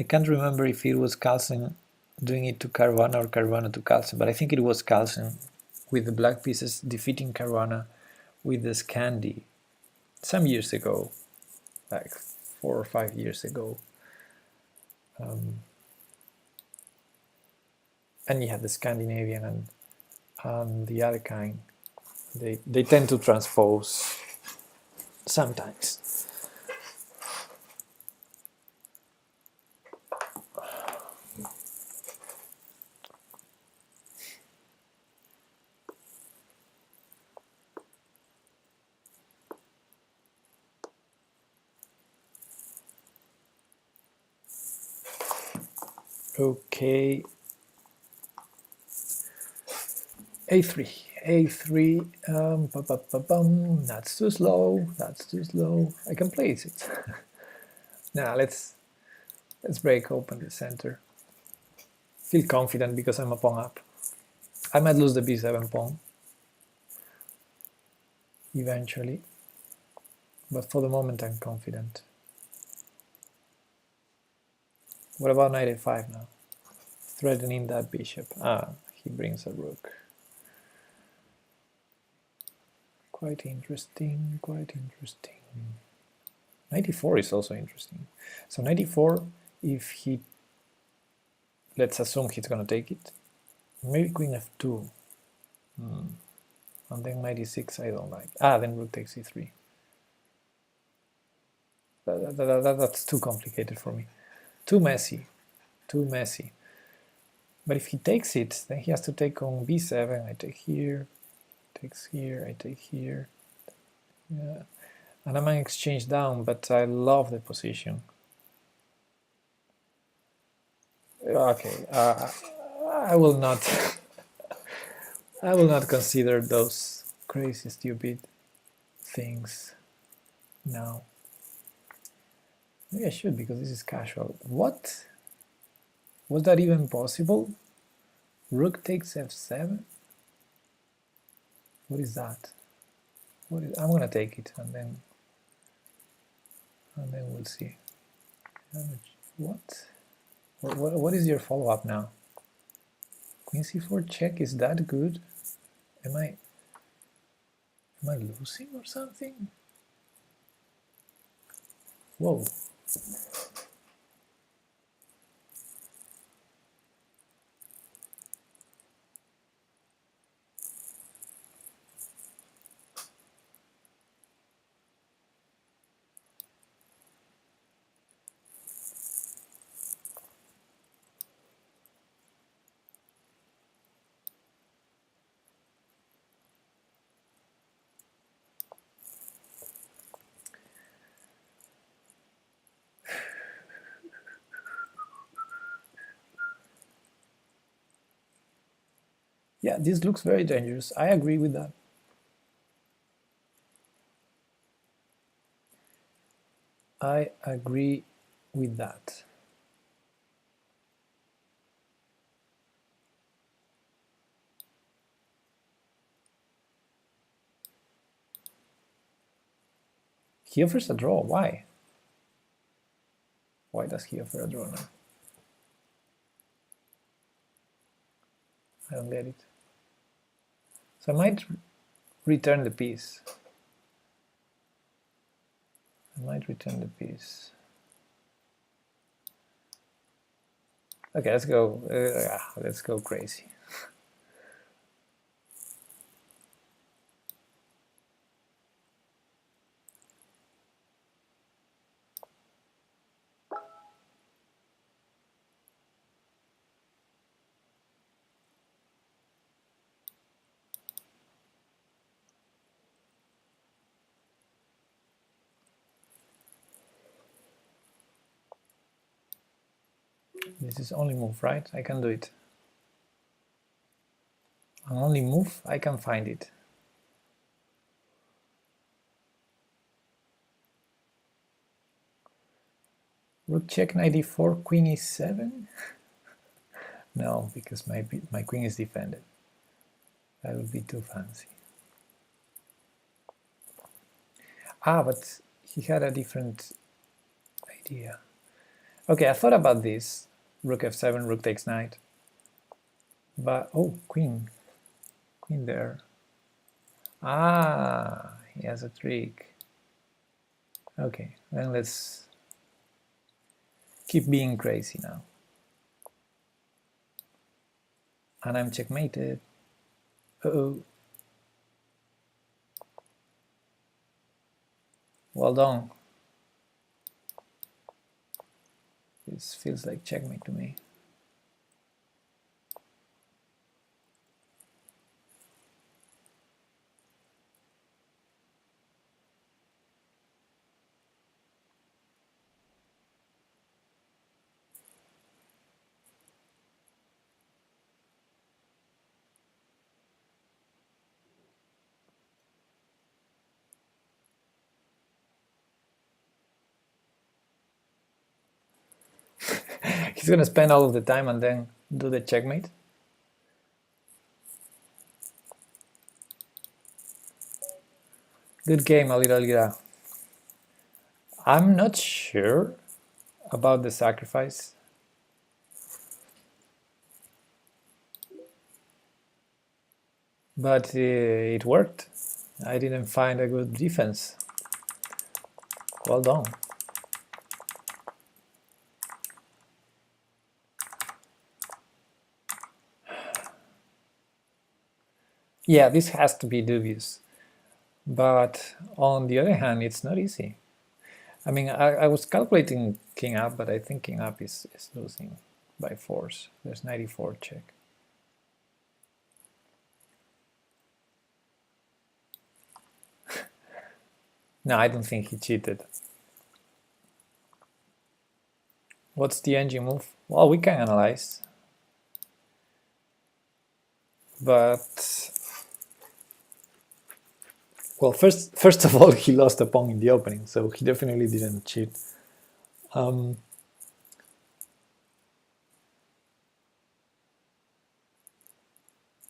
I can't remember if it was Carlsen doing it to Caruana or Caruana to Carlsen, but I think it was Carlsen with the black pieces defeating Caruana with the Scandi some years ago, like 4 or 5 years ago. And you have the Scandinavian and the Alekhine. They tend to transpose sometimes. Okay. A3, that's too slow, I can place it. Now let's break open the center. Feel confident because I'm a pawn up. I might lose the b7 pawn eventually, but for the moment I'm confident. What about knight a5 now? Threatening that bishop. He brings a rook. Quite interesting, quite interesting. 94 is also interesting. So 94, if he, let's assume he's gonna take it. Maybe queen f2. And then 96 I don't like. Then rook takes e3. That's too complicated for me. Too messy. Too messy. But if he takes it, then he has to take on b7. I take here, takes here, I take here. Yeah. And I might exchange down, but I love the position. Okay, I will not I will not consider those crazy stupid things now. Maybe I should, because this is casual. What? Was that even possible? Rook takes f7? What is that? I'm gonna take it and then we'll see. What? What is your follow-up now? Queen c4 check, is that good? Am I losing or something? Whoa. Yeah, this looks very dangerous. I agree with that. I agree with that. He offers a draw. Why? Why does he offer a draw now? I don't get it. So I might return the piece. I might return the piece. Okay, let's go. Let's go crazy. This is only move, right? I can do it. On only move, I can find it. Rook check knight d4, queen e7? No, because my queen is defended. That would be too fancy. Ah, but he had a different idea. Okay, I thought about this. Rook f7, rook takes knight. But, oh, queen. Queen there. Ah, he has a trick. Okay, then let's keep being crazy now. And I'm checkmated. Uh-oh. Well done. This feels like checkmate to me. He's gonna spend all of the time and then do the checkmate. Good game, Alira Alira. I'm not sure about the sacrifice. But it worked. I didn't find a good defense. Well done. Yeah, this has to be dubious. But on the other hand, it's not easy. I mean, I was calculating king up, but I think king up is losing by force. There's 94 check. No, I don't think he cheated. What's the NG move? Well, we can analyze. But, well, first of all, he lost a pawn in the opening, so he definitely didn't cheat.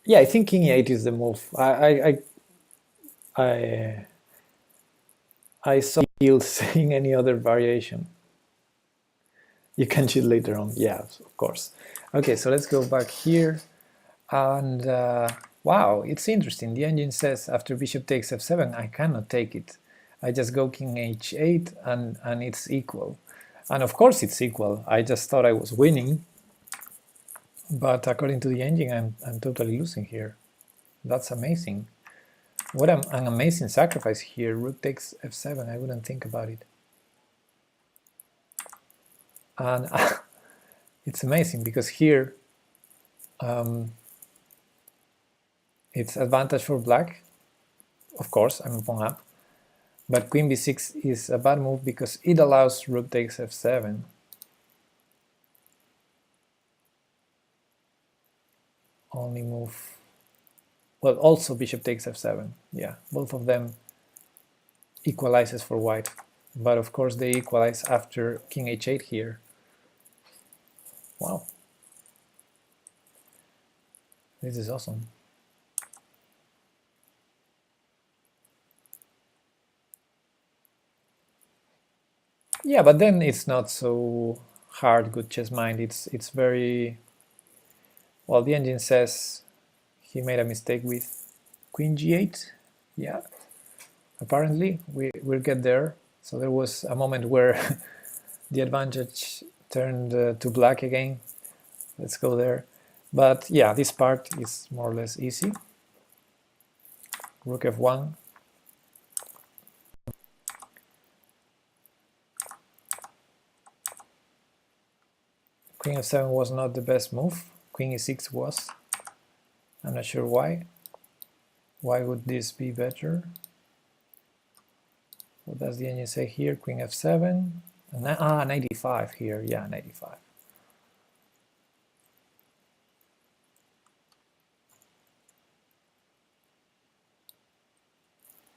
Yeah, I think king e8 is the move. I saw Gil saying any other variation. You can cheat later on. Yeah, of course. Okay, so let's go back here. And wow, it's interesting. The engine says after bishop takes f7, I cannot take it. I just go king h8 and it's equal. And of course it's equal. I just thought I was winning. But according to the engine, I'm totally losing here. That's amazing. What an amazing sacrifice here. Rook takes f7. I wouldn't think about it. And it's amazing because here it's advantage for black. Of course, I'm pawn up. But queen b6 is a bad move because it allows rook takes f7. Only move. Well, also bishop takes f7. Yeah, both of them equalizes for white. But of course they equalize after king h8 here. Wow. This is awesome. Yeah, but then it's not so hard, good chess mind. It's very well. The engine says he made a mistake with queen g8. Yeah, apparently we'll get there. So there was a moment where the advantage turned to black again. Let's go there. But yeah, this part is more or less easy. Rook f1. Queen f7 was not the best move. Queen e6 was. I'm not sure why. Why would this be better? What does the engine say here? Queen f7. 95 here. Yeah, 95.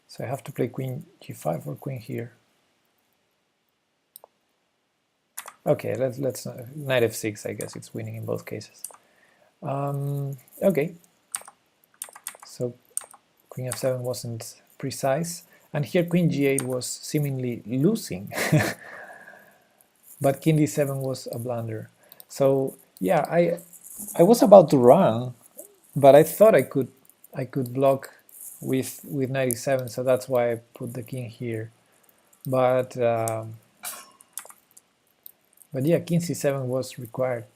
So I have to play queen g5 or queen here. Okay, let's knight f6. I guess it's winning in both cases. Okay. So queen f7 wasn't precise, and here queen g8 was seemingly losing, but king d7 was a blunder. So yeah, I was about to run, but I thought I could block with knight e7, so that's why I put the king here. But yeah, king c7 was required.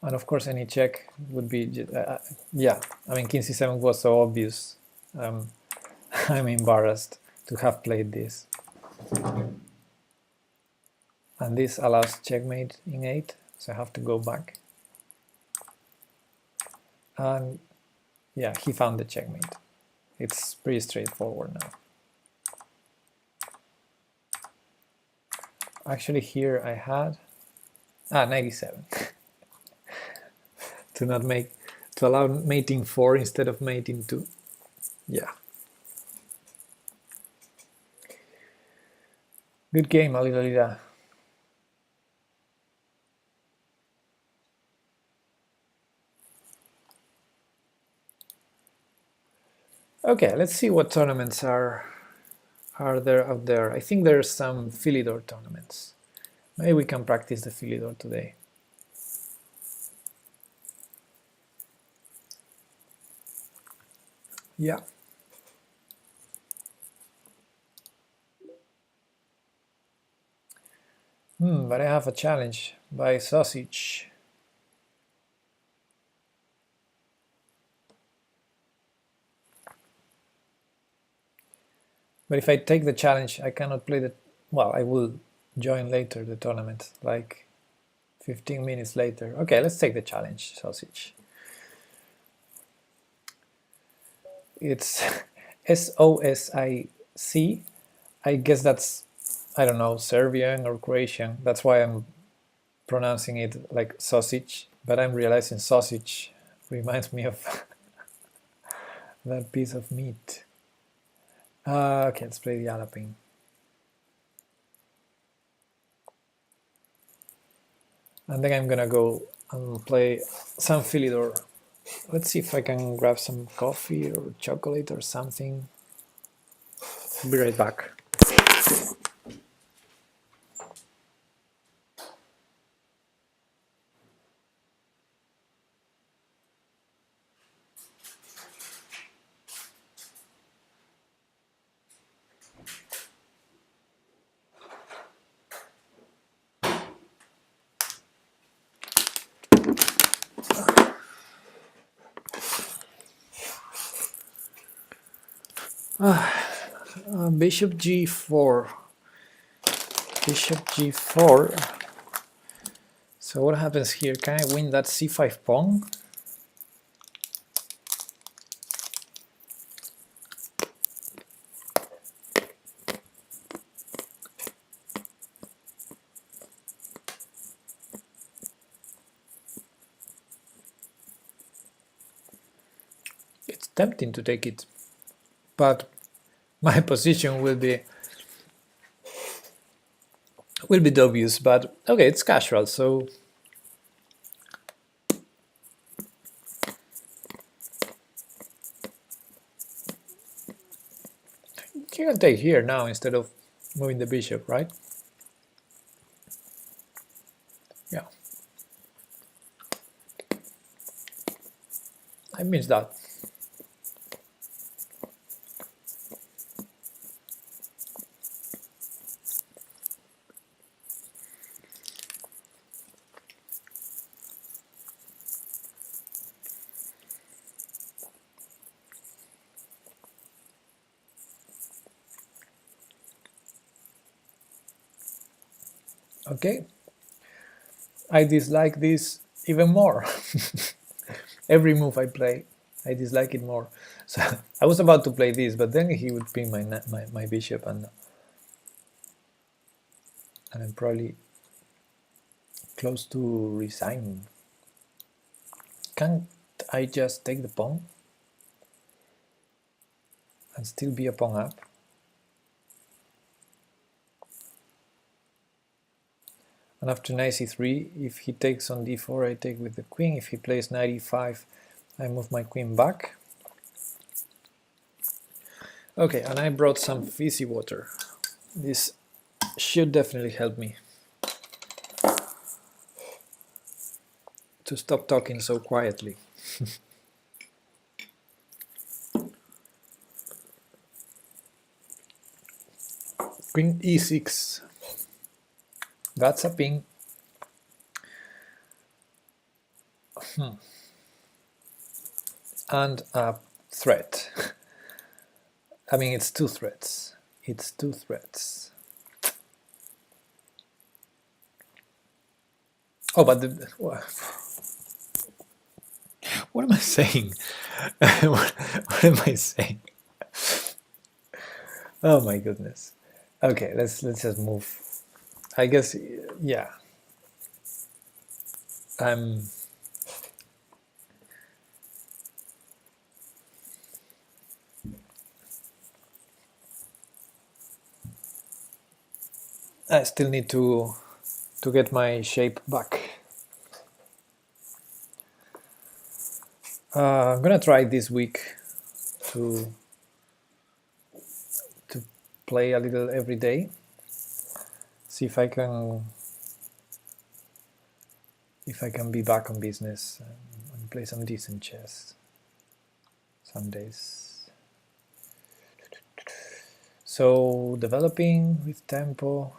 And of course any check would be, yeah, I mean king c7 was so obvious. I'm embarrassed to have played this. And this allows checkmate in 8, so I have to go back. And yeah, he found the checkmate. It's pretty straightforward now. Actually here I had 97 to allow mating 4 instead of mating 2. Yeah. Good game, Alilolida. Okay, let's see what tournaments are there out there. I think there's some Philidor tournaments. Maybe we can practice the Philidor today. Yeah. But I have a challenge by Sausage. But if I take the challenge, I cannot play the... Well, I will join later the tournament, like 15 minutes later. Okay, let's take the challenge, Sausage. It's SOSIC. I guess that's, I don't know, Serbian or Croatian. That's why I'm pronouncing it like sausage, but I'm realizing sausage reminds me of that piece of meat. Okay, let's play the Alapin. And then I'm gonna go and play some Philidor. Let's see if I can grab some coffee or chocolate or something. I'll be right back. Bishop g4. Bishop g4. So what happens here? Can I win that c5 pawn? It's tempting to take it, but my position will be dubious. But okay, it's casual, so you can take here now instead of moving the bishop, right? Yeah, I missed that. Okay, I dislike this even more. Every move I play, I dislike it more. So I was about to play this, but then he would pin my bishop, and I'm probably close to resigning. Can't I just take the pawn and still be a pawn up? And after knight c3, if he takes on d4, I take with the queen. If he plays knight e5, I move my queen back. Okay, and I brought some fizzy water. This should definitely help me to stop talking so quietly. Queen e6. That's a ping. And a threat. I mean, it's two threats. It's two threats. Oh, but what am I saying? what am I saying? Oh my goodness. Okay, let's just move. I guess, yeah. I still need to get my shape back. I'm gonna try this week to play a little every day. See if I can be back on business and play some decent chess some days. So developing with tempo,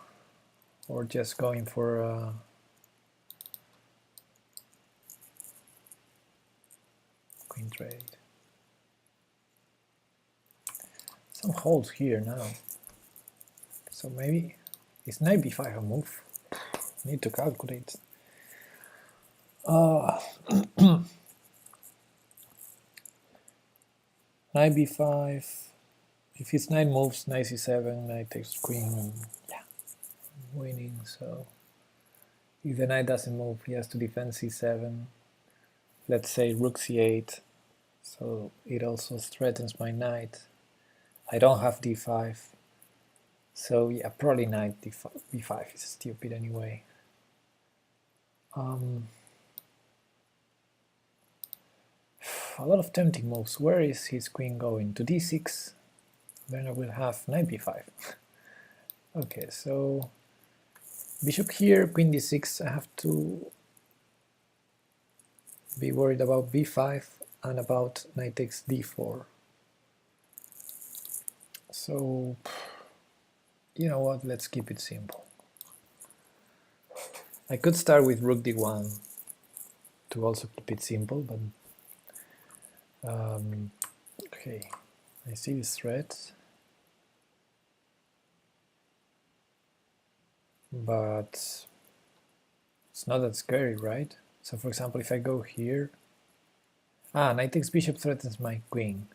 or just going for queen trade. Some holes here now. So maybe it's knight b5 a move. Need to calculate. Knight b5. If it's knight moves, knight c7, knight takes queen, and yeah, I'm winning. So if the knight doesn't move, he has to defend c7. Let's say rook c8. So it also threatens my knight. I don't have d5. So yeah, probably knight b5 is stupid anyway. A lot of tempting moves. Where is his queen going? To d6? Then I will have knight b5. Okay, so bishop here, queen d6. I have to be worried about b5 and about knight takes d4. So, you know what, let's keep it simple. I could start with rook d1 to also keep it simple, but okay, I see this threat, but it's not that scary, right? So for example, if I go here, knight takes bishop threatens my queen.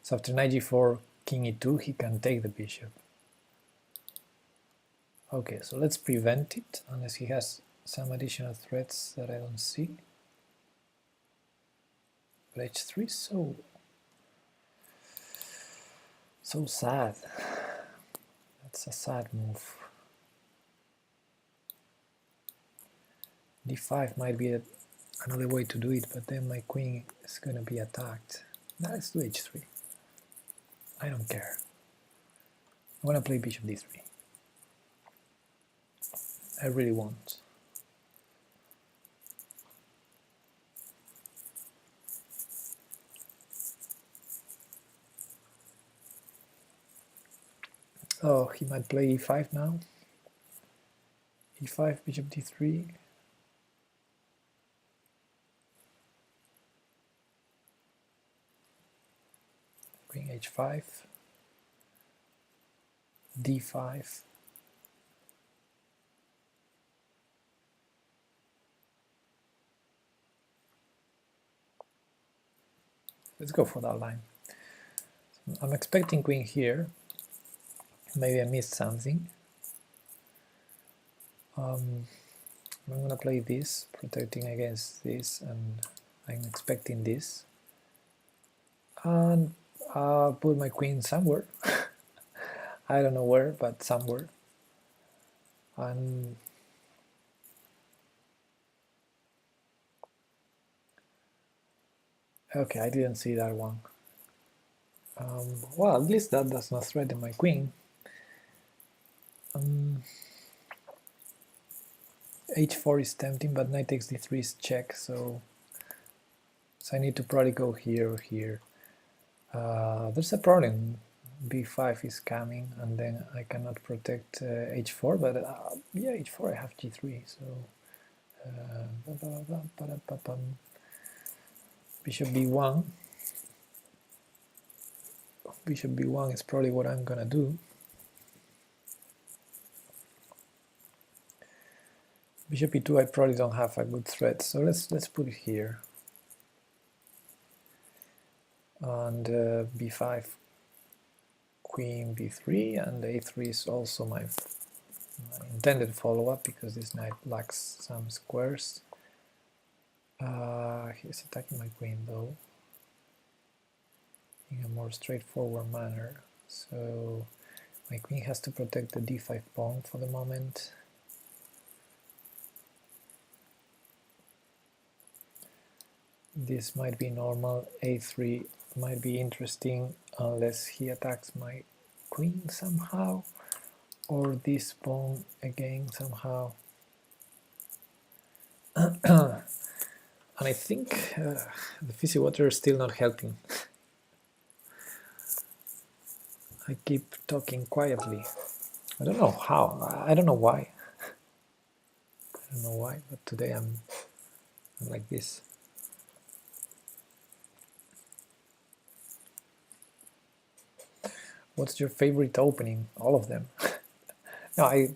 So after knight g4, king e2, he can take the bishop. Okay, so let's prevent it, unless he has some additional threats that I don't see. But h3 is so sad. That's a sad move. d5 might be another way to do it, but then my queen is going to be attacked. Now let's do h3. I don't care. I want to play bishop d3. I really want. Oh, he might play e5 now. e5, bishop d3. Queen h5. d5. Let's go for that line. I'm expecting queen here. Maybe I missed something. I'm going to play this, protecting against this, and I'm expecting this. And I'll put my queen somewhere. I don't know where, but somewhere. And okay, I didn't see that one. Well, at least that does not threaten my queen. h4 is tempting, but knight takes d3 is check, so I need to probably go here or here. There's a problem. b5 is coming, and then I cannot protect h4, but yeah, h4 I have g3, so bishop b1. Bishop b1 is probably what I'm gonna do. Bishop e2 I probably don't have a good threat, so let's put it here. And b5, queen b3, and a3 is also my intended follow-up because this knight lacks some squares. He's attacking my queen though in a more straightforward manner, so my queen has to protect the d5 pawn for the moment. This might be normal. a3 might be interesting unless he attacks my queen somehow, or this pawn again somehow. And I think the fizzy water is still not helping. I keep talking quietly. I don't know how. I don't know why. I don't know why, but today I'm like this. What's your favorite opening? All of them. No, I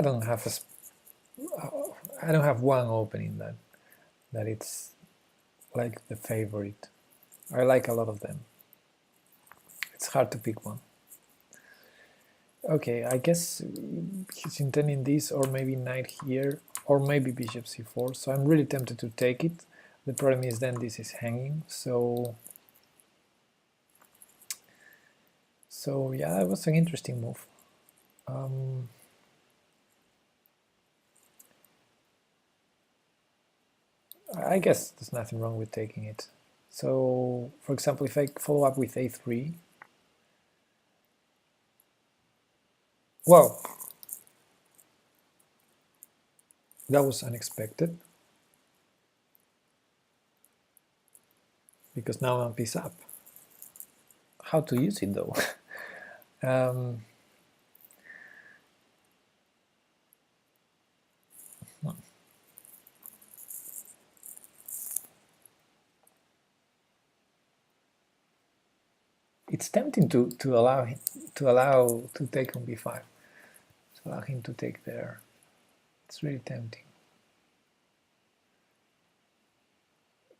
don't have I don't have one opening that it's like the favorite. I like a lot of them. It's hard to pick one. Okay, I guess he's intending this, or maybe knight here, or maybe bishop c4, so I'm really tempted to take it. The problem is then this is hanging, so yeah, it was an interesting move. I guess there's nothing wrong with taking it. So, for example, if I follow up with a3, well, that was unexpected, because now I'm piece up. How to use it though? it's tempting to allow to take on b5, to allow him to take there. It's really tempting.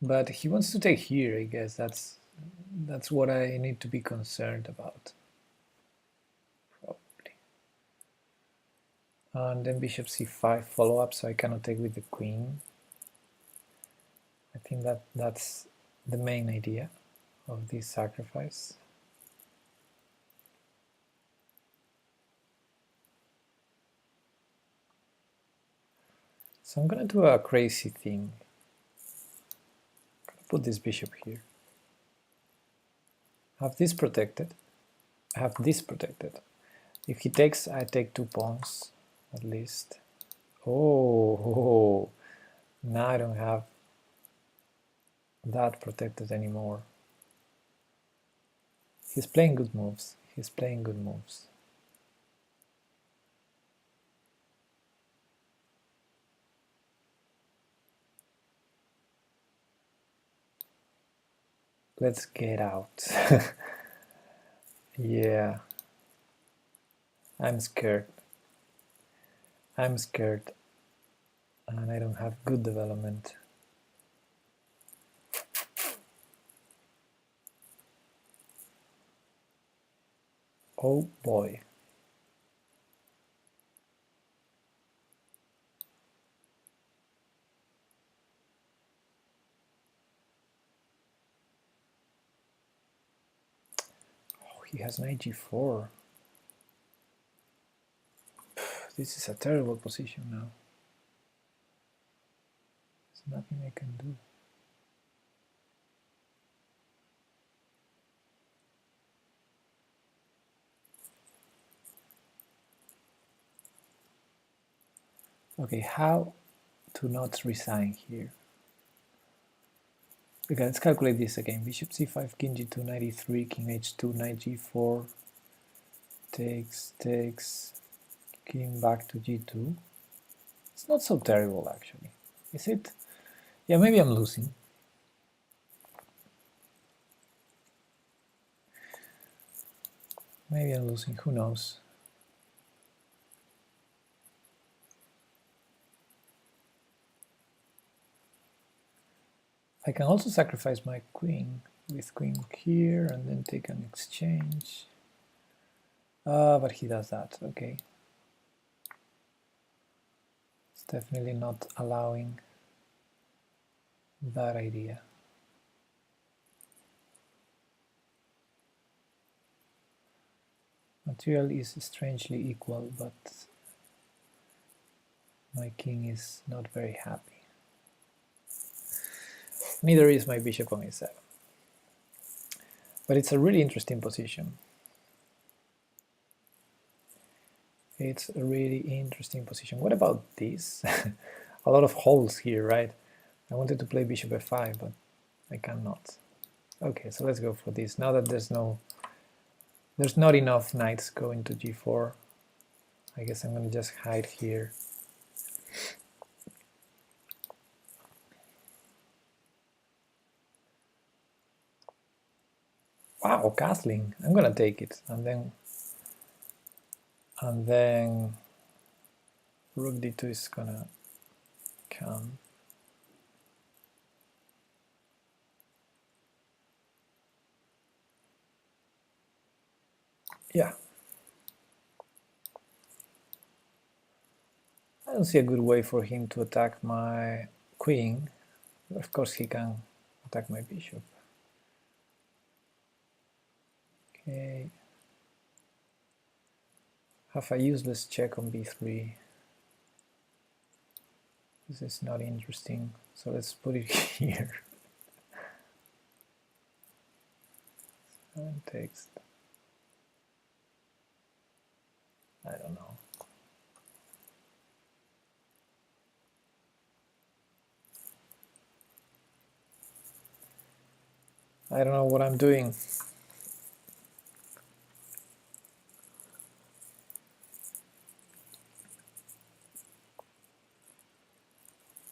But he wants to take here, I guess. That's what I need to be concerned about. Probably. And then bishop c5 follow up, so I cannot take with the queen. I think that's the main idea of this sacrifice. So I'm gonna do a crazy thing. I'm gonna put this bishop here. Have this protected. I have this protected. If he takes, I take 2 pawns at least. Oh, now I don't have that protected anymore. He's playing good moves. He's playing good moves. Let's get out. Yeah. I'm scared. I'm scared. And I don't have good development. Oh boy. Oh, he has knight g4. This is a terrible position now. There's nothing I can do. Okay, how to not resign here? Okay, let's calculate this again. Bishop c5, king g2, knight e3, king h2, knight g4, takes, king back to g2. It's not so terrible, actually. Is it? Yeah, maybe I'm losing. Maybe I'm losing, who knows? I can also sacrifice my queen with queen here and then take an exchange. But he does that, okay. It's definitely not allowing that idea. Material is strangely equal, but my king is not very happy. Neither is my bishop on a7. But it's a really interesting position. It's a really interesting position. What about this? A lot of holes here, right? I wanted to play bishop f5, but I cannot. Okay, so let's go for this. Now that there's not enough knights going to g4, I guess I'm gonna just hide here. Wow, castling. I'm gonna take it, and then rook d2 is gonna come. Yeah. I don't see a good way for him to attack my queen. Of course he can attack my bishop. Okay. Have a useless check on b3. This is not interesting, so let's put it here. 7 takes. I don't know. I don't know what I'm doing.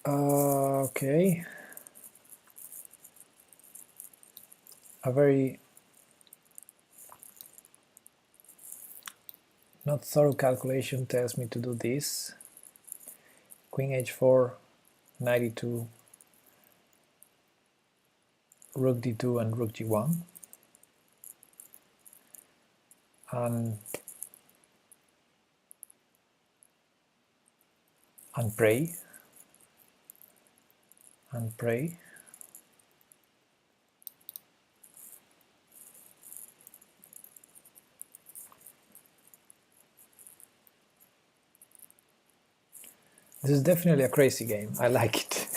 Okay. A very not thorough calculation tells me to do this. Queen h4, knight e2, rook d2 and rook g1. And pray. And pray. This is definitely a crazy game. I like it.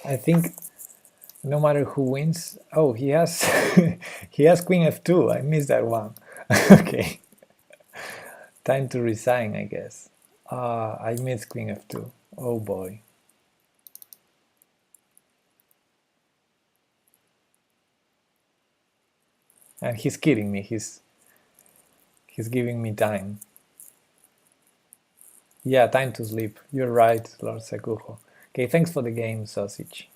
I think no matter who wins. Oh, he has he has queen f2. I missed that one. Okay, time to resign, I guess. I missed queen f2. Oh boy. And he's kidding me. He's giving me time. Yeah, time to sleep. You're right, Lord Sekujo. Okay, thanks for the game, Sausage.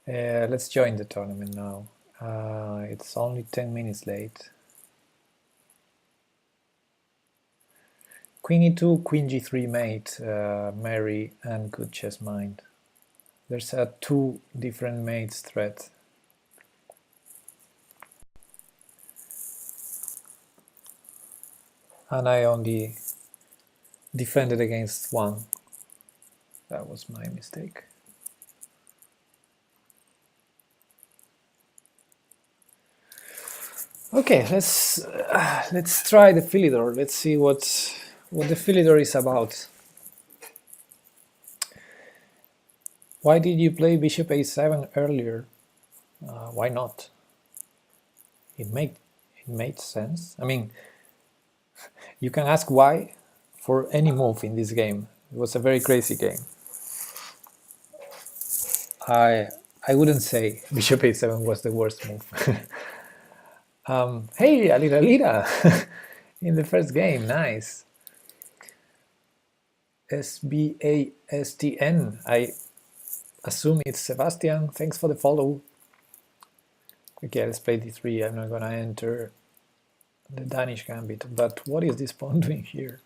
Let's join the tournament now. It's only 10 minutes late. Queen e2, queen g3 mate, Mary and Good Chess Mind. There's a 2 different mates threat. And I only defended against one. That was my mistake. Okay, let's try the Philidor. Let's see what the Philidor is about. Why did you play bishop a7 earlier? Why not? It made sense. I mean, you can ask why for any move in this game. It was a very crazy game. I wouldn't say bishop a7 was the worst move. Hey, Alira Lira, in the first game, nice. SBASTN, I assume it's Sebastian, thanks for the follow. Okay, let's play d3, I'm not gonna enter the Danish gambit, but what is this pawn doing here?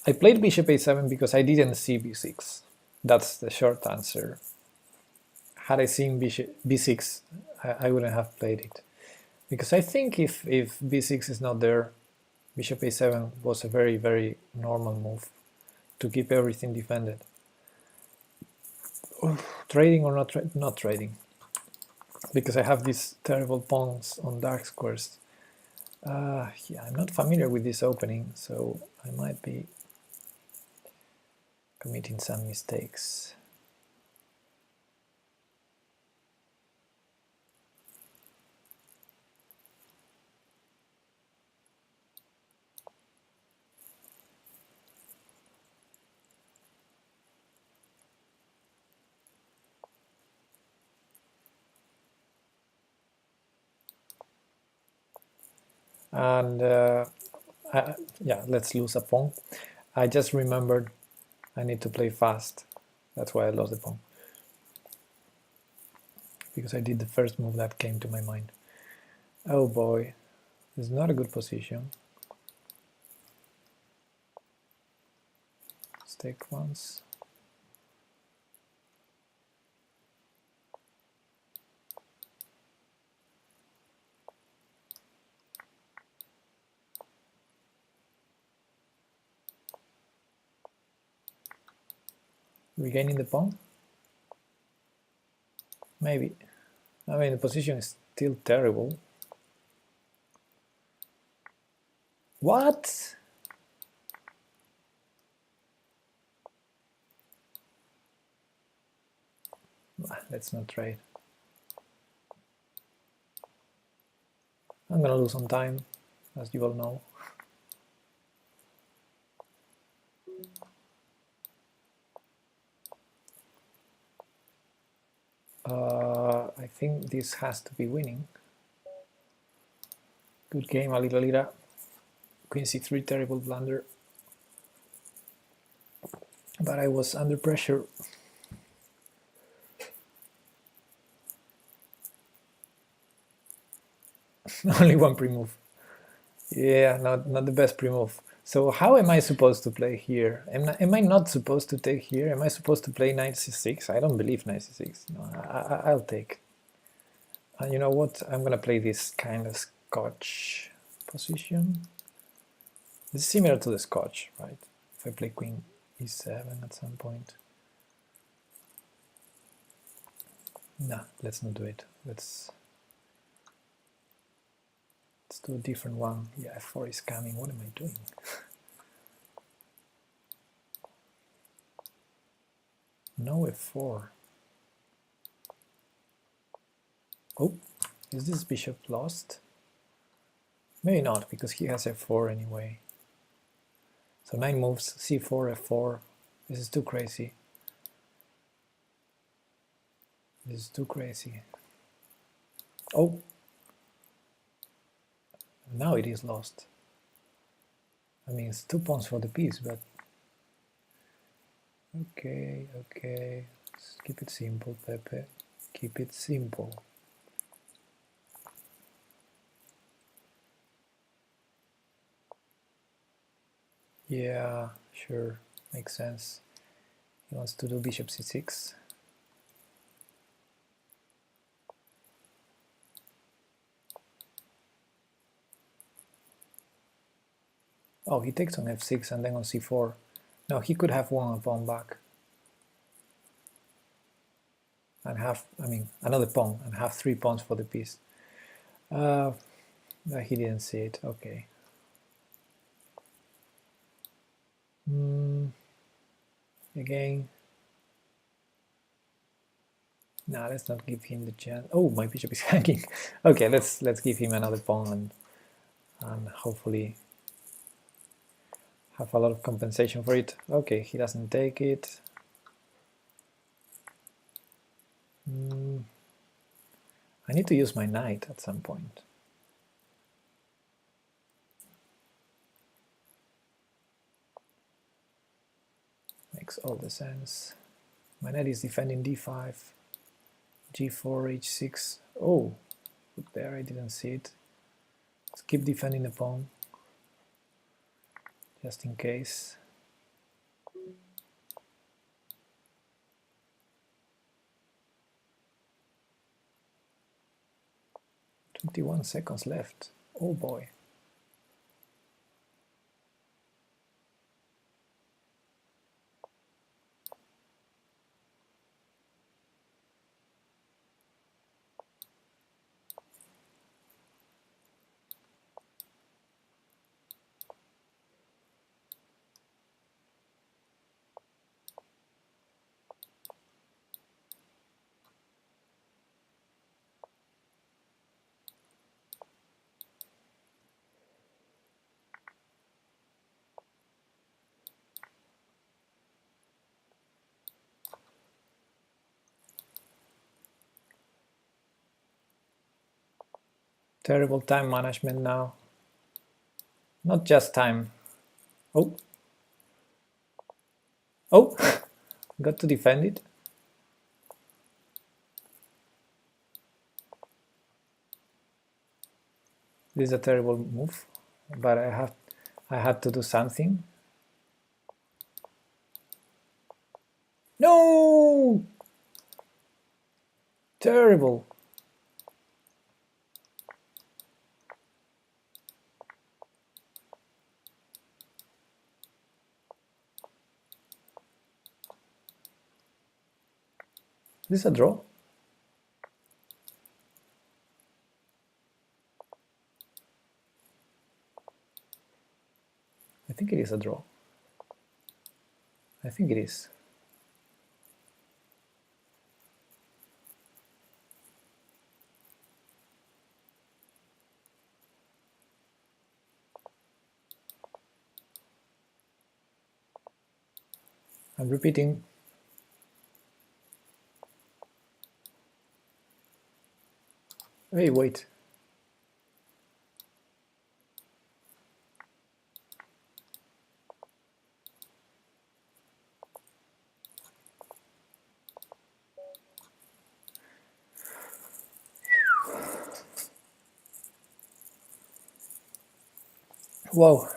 I played bishop a7 because I didn't see b6. That's the short answer. Had I seen bishop b6, I wouldn't have played it. Because I think if b6 is not there, bishop a7 was a very, very normal move to keep everything defended. Trading or not trading? Because I have these terrible pawns on dark squares. Yeah, I'm not familiar with this opening, so I might be committing some mistakes. And yeah, let's lose a pawn. I just remembered I need to play fast. That's why I lost the pawn. Because I did the first move that came to my mind. Oh boy, this is not a good position. Let's take once. Regaining the pawn? Maybe. I mean, the position is still terrible. What? Let's not trade. I'm gonna lose some time, as you all know. I think this has to be winning. Good game, Alira Lira. Queen c3, terrible blunder. But I was under pressure. Only one pre-move. Yeah, not the best pre-move. So how am I supposed to play here? Am I not supposed to take here? Am I supposed to play knight c6? I don't believe knight c6. No, I'll take. And you know what? I'm gonna play this kind of Scotch position. It's similar to the Scotch, right? If I play queen e7 at some point. Nah, let's not do it. Let's do a different one. Yeah, f4 is coming. What am I doing? No f4. Oh, is this bishop lost? Maybe not, because he has f4 anyway. So 9 moves, c4, f4. This is too crazy. This is too crazy. Oh! Now it is lost. I mean, it's 2 pawns for the piece, but... Okay, okay. Let's keep it simple, Pepe. Keep it simple. Yeah, sure. Makes sense. He wants to do bishop c6. Oh, he takes on f6 and then on c4. No, he could have won a pawn back. And have, I mean, another pawn and have 3 pawns for the piece. But he didn't see it. Okay. Again. No, let's not give him the chance. Oh, my bishop is hanging. Okay, let's give him another pawn and hopefully have a lot of compensation for it. Okay, he doesn't take it. I need to use my knight at some point. Makes all the sense. My knight is defending d5, g4, h6. Oh, put there, I didn't see it. Let's keep defending the pawn, just in case. "21 seconds left. Oh boy. Terrible time management now. Not just time. Oh. Oh, got to defend it. This is a terrible move, but I had to do something. No! Terrible. Is this a draw? I think it is a draw. I think it is. I'm repeating. Hey, wait. Whoa.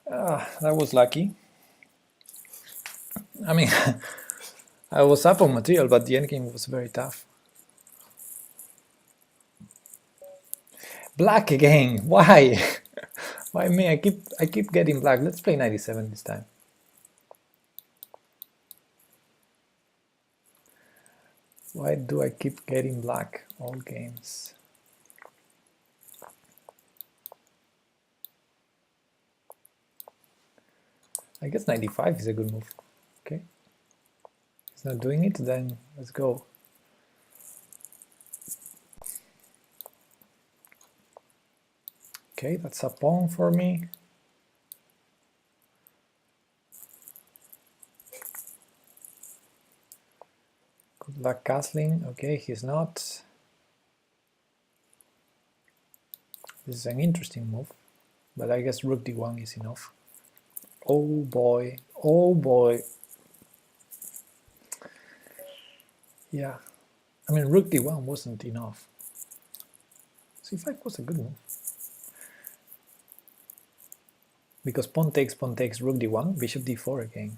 That was lucky. I mean, I was up on material, but the endgame was very tough. Black again. Why? Why me? I keep getting black. Let's play 97 this time. Why do I keep getting black all games? I guess 95 is a good move. Okay. He's not doing it, then let's go. Okay, that's a pawn for me. Good luck castling. Okay, he's not. This is an interesting move, but I guess rook d1 is enough. Oh boy, oh boy. Yeah, I mean rook d1 wasn't enough. c5 was a good move. Because pawn takes, rook d1, bishop d4 again.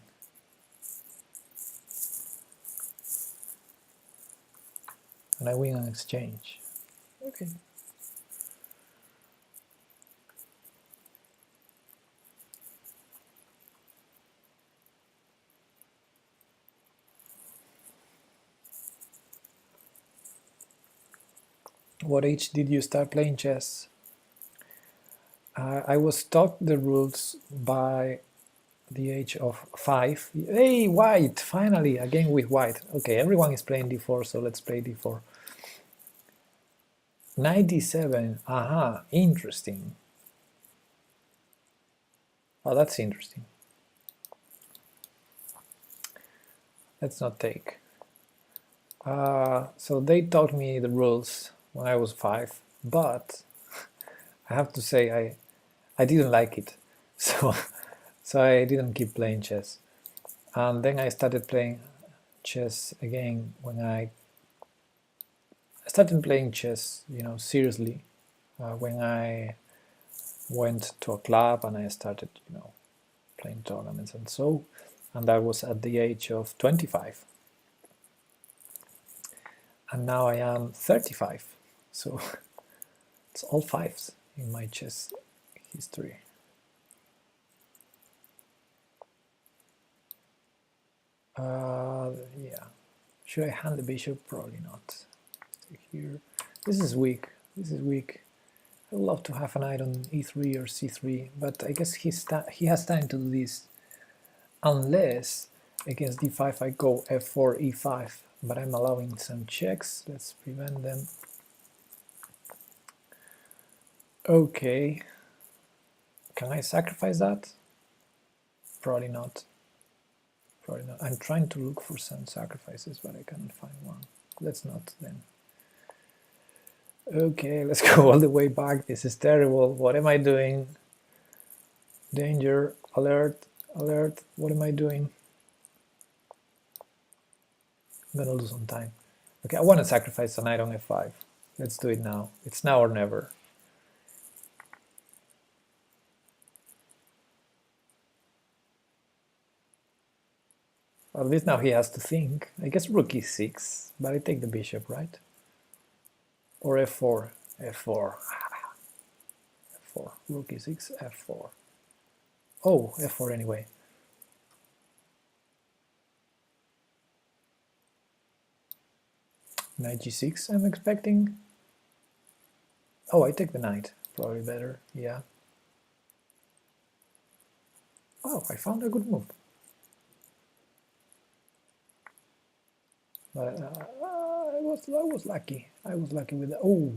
And I win an exchange. Okay. What age did you start playing chess? I was taught the rules by the age of 5. Hey, white! Finally, again with white. Okay, everyone is playing d4, so let's play d4. 97. Aha, interesting. Oh, that's interesting. Let's not take. So they taught me the rules when I was 5, but I have to say I didn't like it, so I didn't keep playing chess. And then I started playing chess again when I started playing chess, seriously, when I went to a club and I started, playing tournaments and that was at the age of 25. And now I am 35, so it's all fives in my chess history. Yeah. Should I hand the bishop? Probably not. Stay here. This is weak. This is weak. I would love to have a knight on e3 or c3, but I guess he has time to do this. Unless against d5 I go f4, e5, but I'm allowing some checks. Let's prevent them. Okay. Can I sacrifice that? Probably not. Probably not. I'm trying to look for some sacrifices, but I cannot find one. Let's not then. Okay, let's go all the way back. This is terrible. What am I doing? Danger, alert, alert. What am I doing? I'm gonna lose some time. Okay, I want to sacrifice a knight on f5. Let's do it now. It's now or never. Well, at least now he has to think. I guess rook e6, but I take the bishop, right? Or f4, f4, f4, rook e6, f4. Oh, f4 anyway. Knight g6 I'm expecting. Oh, I take the knight, probably better, yeah. Oh, I found a good move. But I was lucky. I was lucky with that. Oh,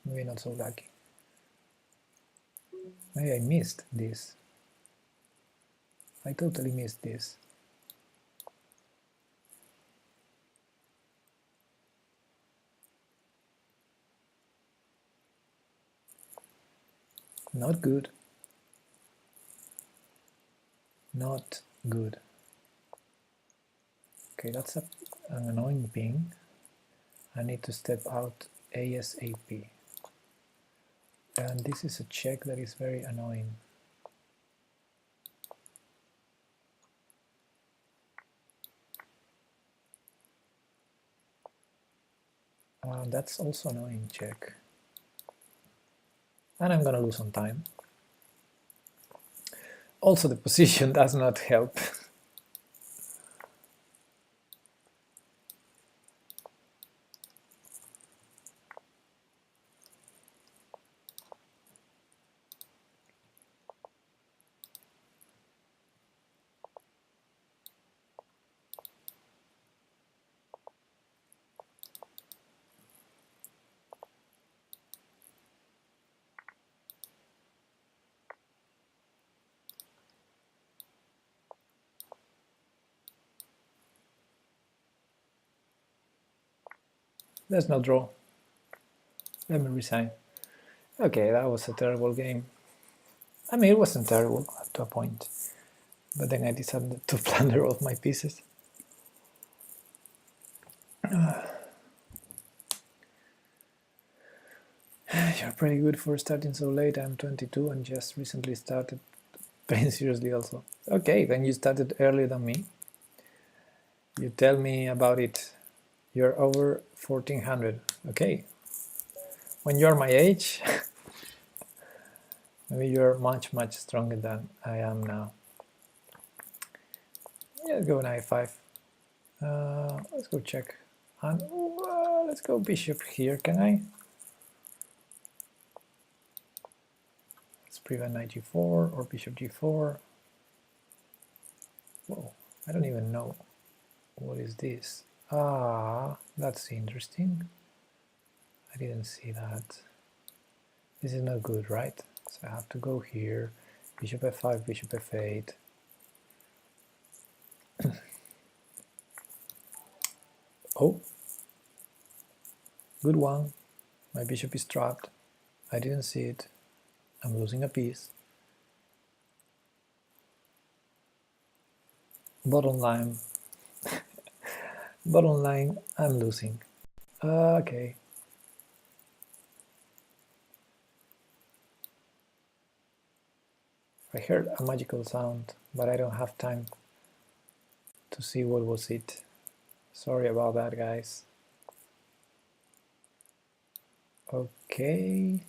maybe not so lucky. Maybe I missed this. I totally missed this. Not good. Not good. Okay, that's an annoying ping. I need to step out ASAP. And this is a check that is very annoying. That's also annoying check. And I'm gonna lose some time. Also, the position does not help. There's no draw. Let me resign. Okay, that was a terrible game. I mean, it wasn't terrible up to a point, but then I decided to plunder all my pieces. You're pretty good for starting so late. I'm 22 and just recently started playing seriously also. Okay, then you started earlier than me. You tell me about it. You're over 1400. Okay. When you're my age, maybe you're much, much stronger than I am now. Yeah, let's go knight 5. Let's go check. And let's go bishop here, can I? Let's prevent knight g4 or bishop g4. Whoa, I don't even know. What is this? Ah, that's interesting. I didn't see that. This is not good, right? So I have to go here. Bishop f5, bishop f8. Oh, good one. My bishop is trapped. I didn't see it. I'm losing a piece. Bottom line, I'm losing. Okay. I heard a magical sound, but I don't have time to see what was it. Sorry about that, guys. Okay.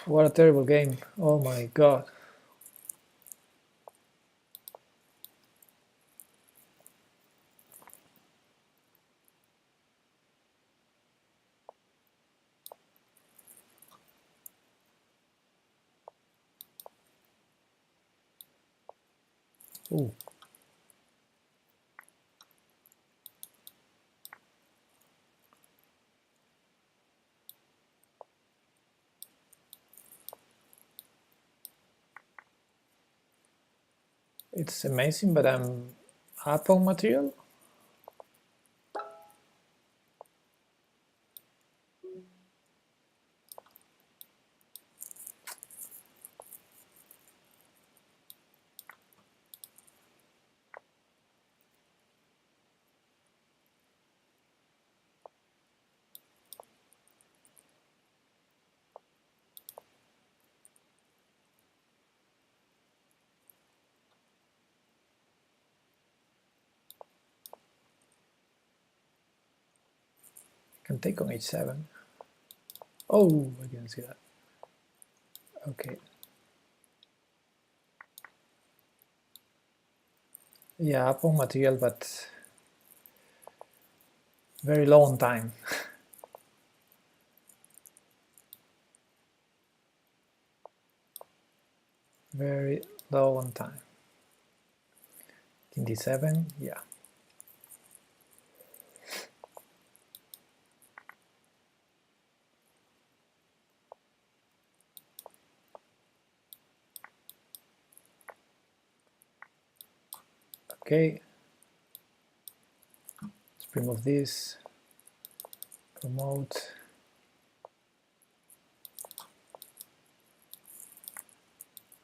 What a terrible game. Oh my god. Ooh. It's amazing, but I'm up on material. Can take on h7. Oh, I didn't see that. Okay. Yeah, up on material, but very low on time. Very low on time. King d7, yeah. Okay, let's remove this, promote.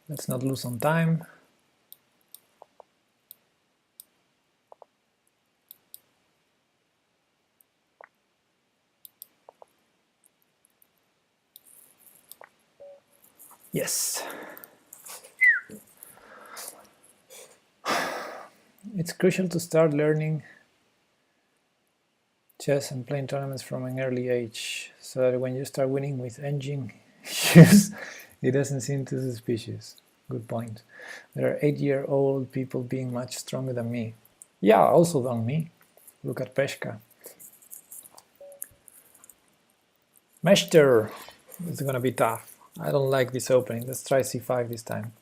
Let's not lose some time. Yes. It's crucial to start learning chess and playing tournaments from an early age, so that when you start winning with engine issues, it doesn't seem too suspicious. Good point. There are 8-year-old people being much stronger than me. Yeah, also than me. Look at Peshka. Mester! It's gonna be tough. I don't like this opening. Let's try c5 this time.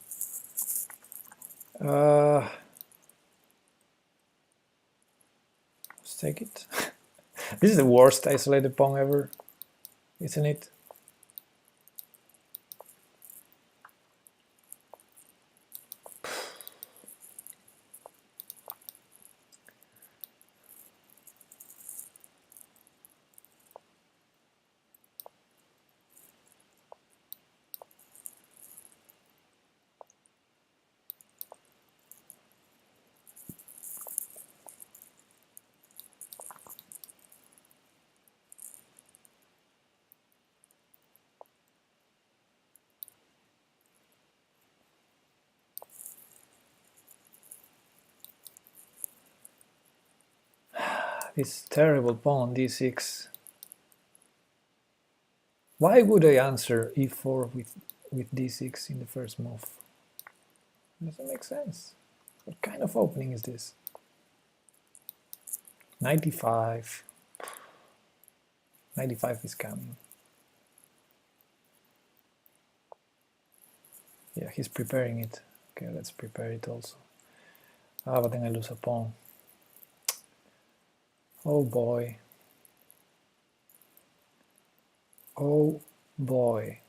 Let's take it. This is the worst isolated pawn ever, isn't it? This terrible pawn, d6. Why would I answer e4 with d6 in the first move? Doesn't make sense. What kind of opening is this? 95. 95 is coming. Yeah, he's preparing it. Okay, let's prepare it also. Ah, but then I lose a pawn. Oh boy. Oh boy.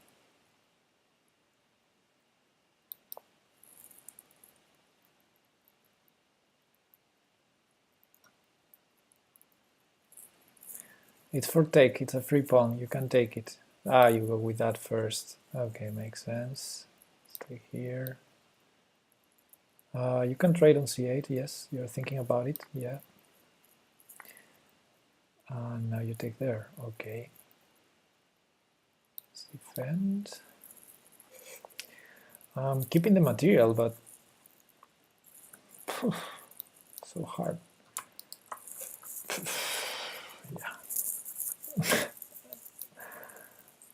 It's for take, it's a free pawn, you can take it. Ah, you go with that first. Okay, makes sense. Stay here. You can trade on c8, yes, you're thinking about it, yeah. Now you take there, okay. Let's defend. I'm keeping the material, but so hard. Yeah.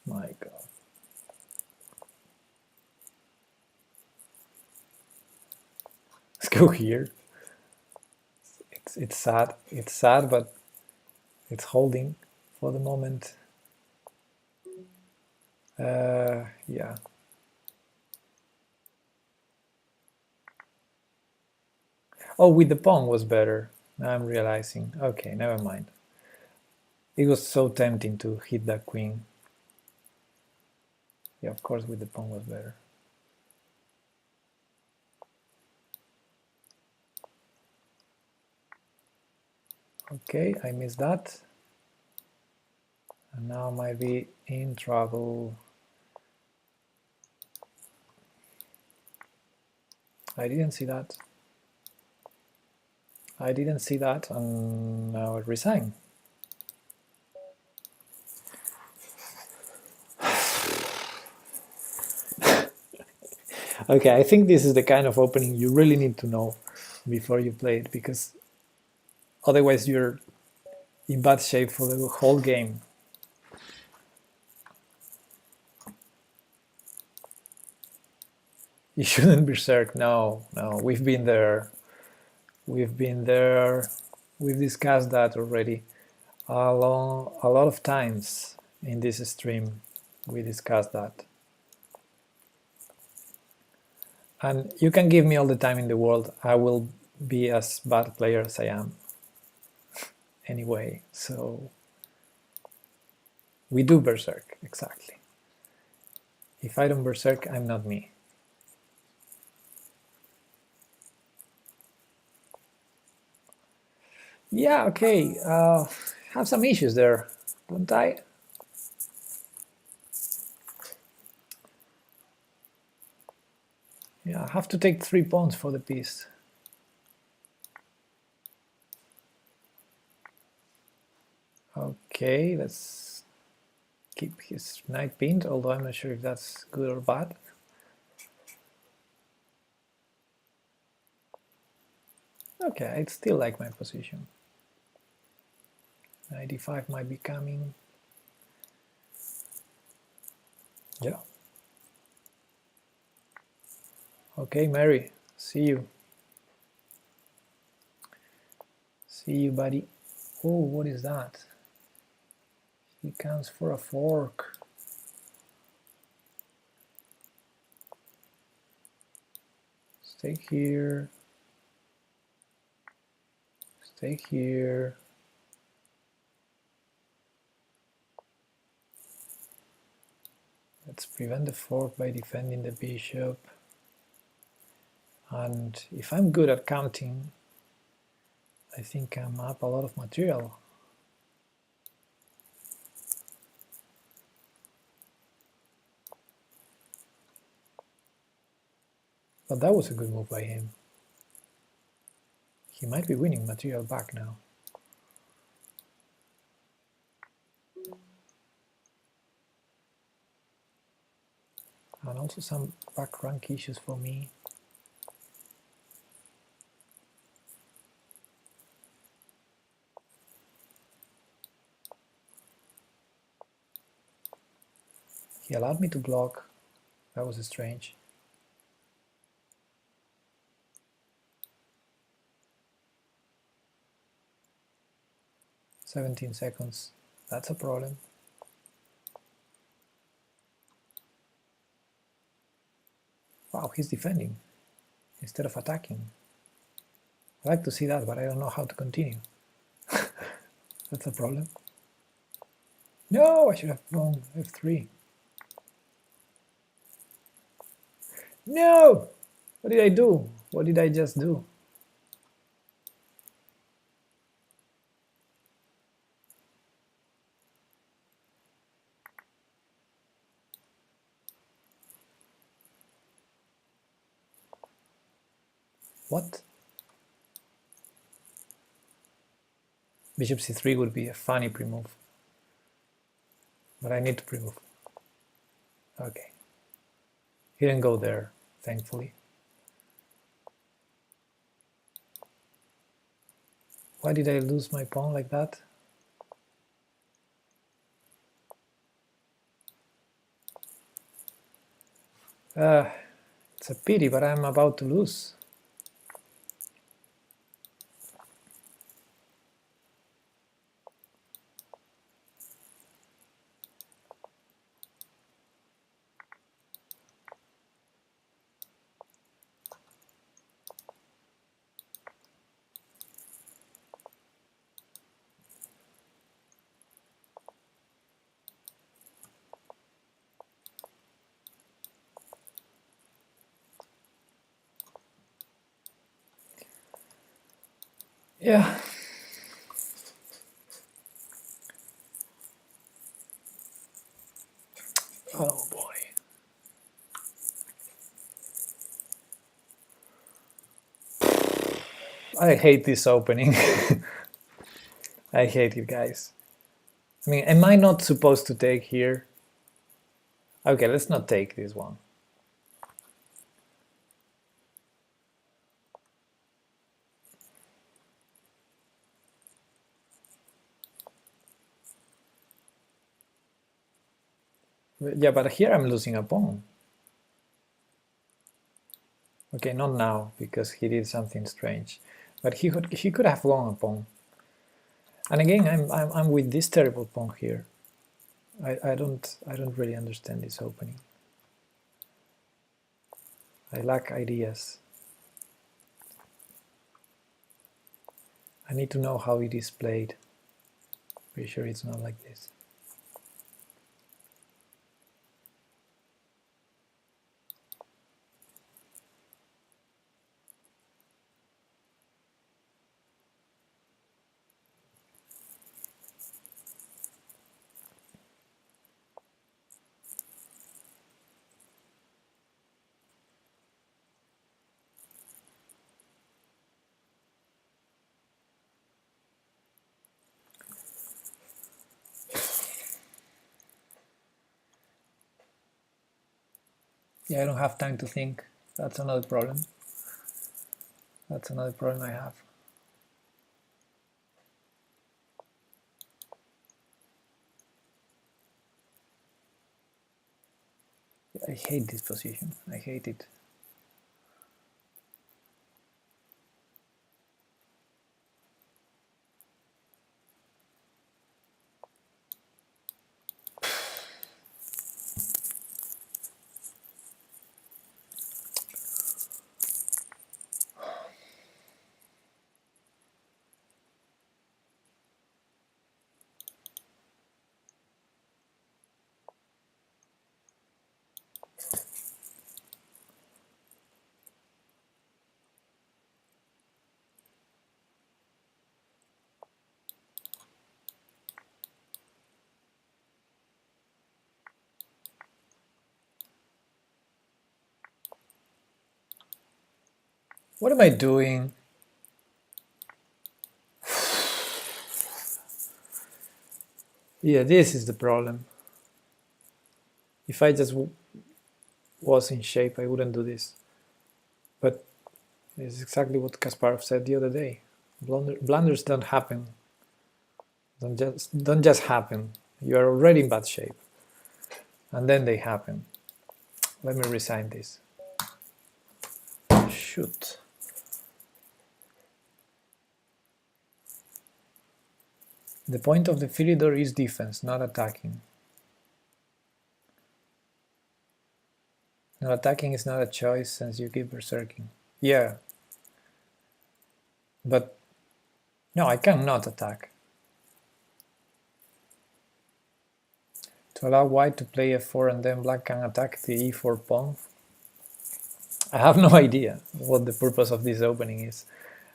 My God. Let's go here. It's sad. It's sad, but it's holding for the moment. Yeah. Oh, with the pawn was better. Now I'm realizing. Okay, never mind. It was so tempting to hit that queen. Yeah, of course, with the pawn was better. Okay, I missed that. And now I might be in trouble. I didn't see that. I didn't see that, and now I resign. Okay, I think this is the kind of opening you really need to know before you play it, because otherwise you're in bad shape for the whole game. You shouldn't berserk. No, we've been there. We've been there. We've discussed that already a lot of times in this stream. We discussed that. And you can give me all the time in the world. I will be as bad a player as I am. Anyway, so we do berserk, exactly. If I don't berserk, I'm not me. Yeah, okay. Have some issues there, don't I? Yeah, I have to take 3 pawns for the piece. Okay, let's keep his knight pinned, although I'm not sure if that's good or bad. Okay, I still like my position. 95 might be coming. Yeah. Okay, Mary, see you. See you, buddy. Oh, what is that? He comes for a fork. Stay here. Stay here. Let's prevent the fork by defending the bishop. And if I'm good at counting, I think I'm up a lot of material. But that was a good move by him. He might be winning material back now. And also some back rank issues for me. He allowed me to block. That was strange. "17 seconds. That's a problem." Wow, he's defending instead of attacking. I like to see that, but I don't know how to continue. That's a problem. No, I should have gone f3. No! What did I do? What did I just do? What? Bishop c3 would be a funny pre-move. But I need to pre-move. Okay. He didn't go there, thankfully. Why did I lose my pawn like that? It's a pity, but I'm about to lose. Yeah. Oh boy. I hate this opening. I hate it, guys. I mean, am I not supposed to take here? Okay, let's not take this one. Yeah, but here I'm losing a pawn. Okay, not now, because he did something strange. But he could have won a pawn. And again, I'm with this terrible pawn here. I don't really understand this opening. I lack ideas. I need to know how it is played. Pretty sure it's not like this. Yeah, I don't have time to think. That's another problem. That's another problem I have. I hate this position. I hate it. What am I doing? Yeah, this is the problem. If I just was in shape, I wouldn't do this. But it's exactly what Kasparov said the other day. Blunders don't happen. Don't just happen. You are already in bad shape, and then they happen. Let me resign this. Shoot. The point of the Philidor is defense, not attacking. Now attacking is not a choice since you keep berserking. Yeah. But no, I cannot attack. To allow white to play f4 and then black can attack the e4 pawn. I have no idea what the purpose of this opening is.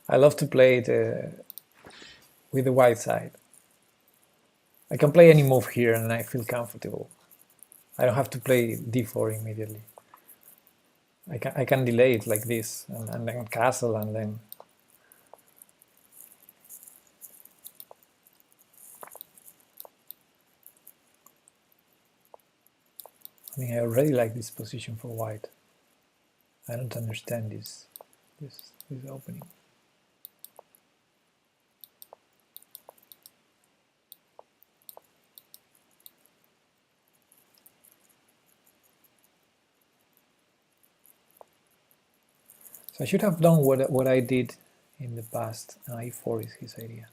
I love to play it with the white side. I can play any move here and I feel comfortable. I don't have to play d4 immediately. I can delay it like this and then castle and then I mean I already like this position for white. I don't understand this opening. So I should have done what I did in the past. e4 is his idea.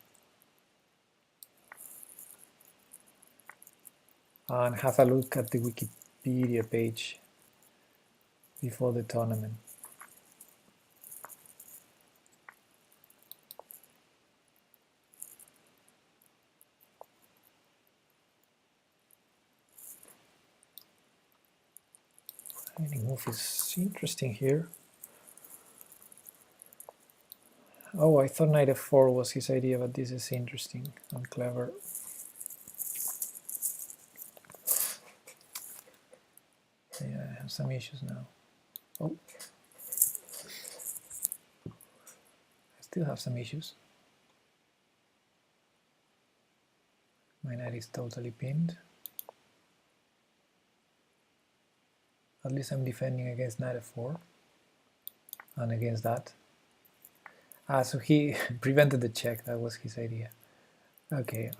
And have a look at the Wikipedia page before the tournament. Any move is interesting here. Oh, I thought knight f4 was his idea, but this is interesting and clever. Yeah, I have some issues now. Oh, I still have some issues. My knight is totally pinned. At least I'm defending against knight f4 and against that. Ah, so he prevented the check. That was his idea. Okay,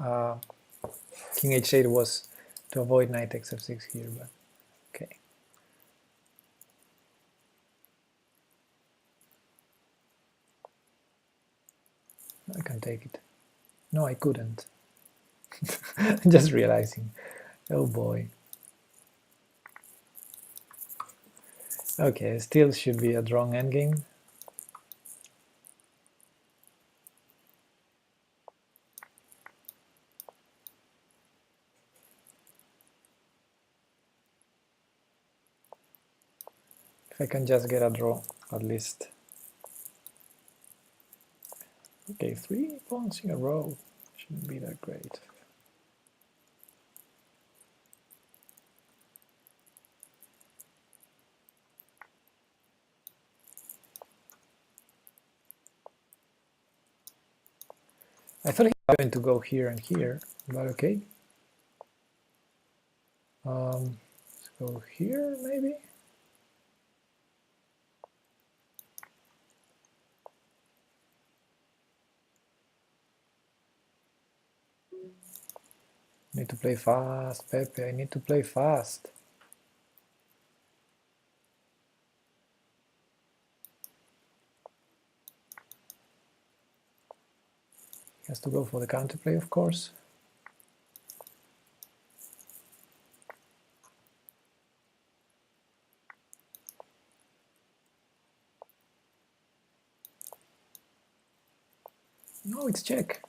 king h8 was to avoid knight takes f6 here, but okay. I can take it. No, I couldn't. Just realizing. Oh boy. Okay, still should be a drawn endgame. If I can just get a draw, at least. Okay, 3 pawns in a row shouldn't be that great. I thought he was going to go here and here, but okay. Let's go here, maybe? Need to play fast, Pepe. I need to play fast. He has to go for the counterplay, of course. No, it's check.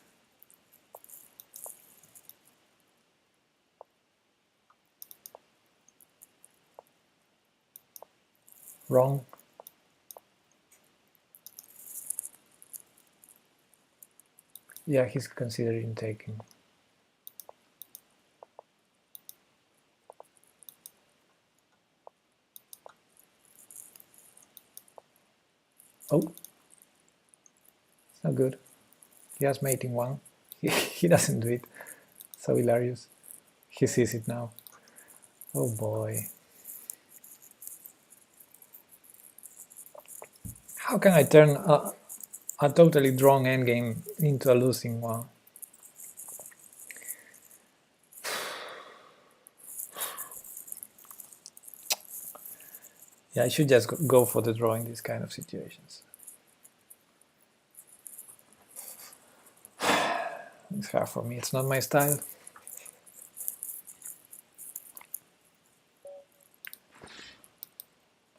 Wrong. Yeah, he's considering taking. Oh, it's not good. He has mating one. He doesn't do it. So hilarious. He sees it now. Oh boy. How can I turn a totally drawn endgame into a losing one? Yeah, I should just go for the draw in these kind of situations. It's hard for me, it's not my style.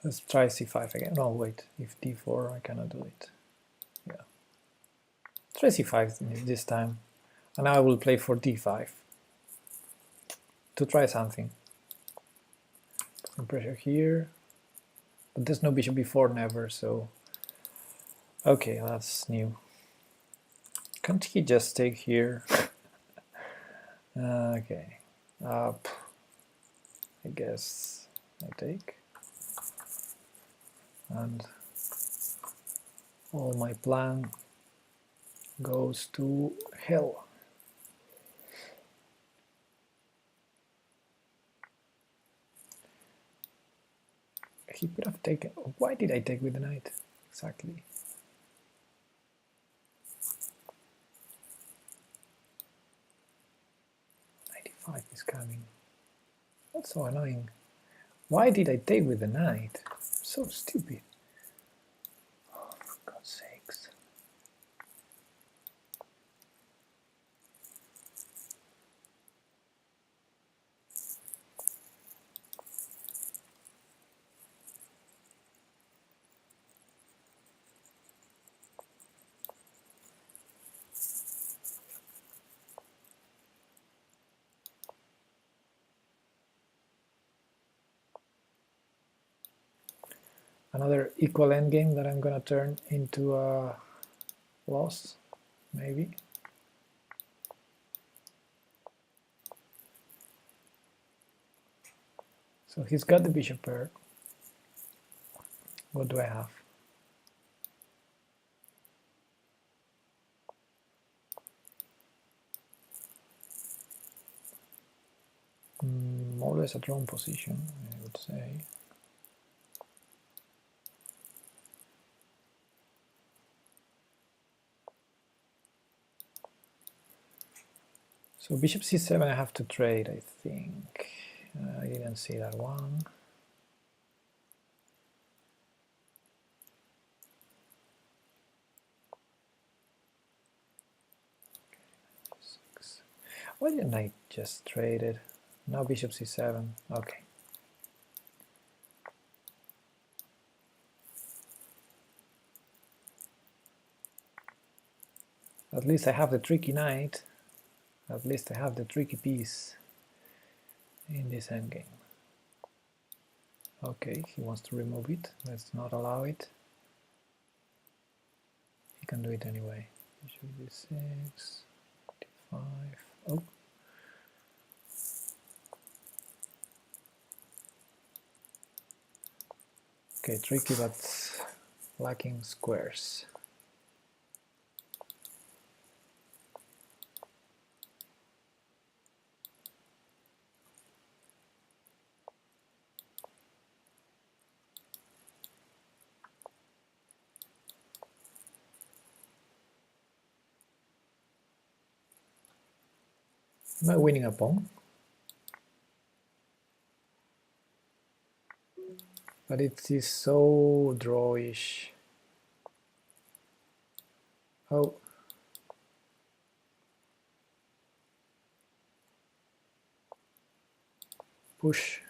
Let's try c5 again. No, wait, if d4, I cannot do it. Yeah. Try c5 this time. And now I will play for d5 to try something. Put some pressure here. But there's no bishop before, never, so... Okay, that's new. Can't he just take here? Okay. Up. I guess I take. And all my plan goes to hell. He could have taken... Why did I take with the knight? Exactly. Knight is coming. That's so annoying. Why did I take with the knight? So stupid. Oh, for God's sakes. Another equal endgame that I'm gonna turn into a loss, maybe. So he's got the bishop pair. What do I have? More or less a drawn position, I would say. So bishop c7 I have to trade, I think. I didn't see that one. Why didn't I just trade it? Now bishop c7, okay. At least I have the tricky knight. At least I have the tricky piece in this endgame. Okay, he wants to remove it. Let's not allow it. He can do it anyway. Bishop d6, d5. Oh. Okay, tricky but lacking squares. Am I winning a pawn? But it is so drawish. Oh. Push.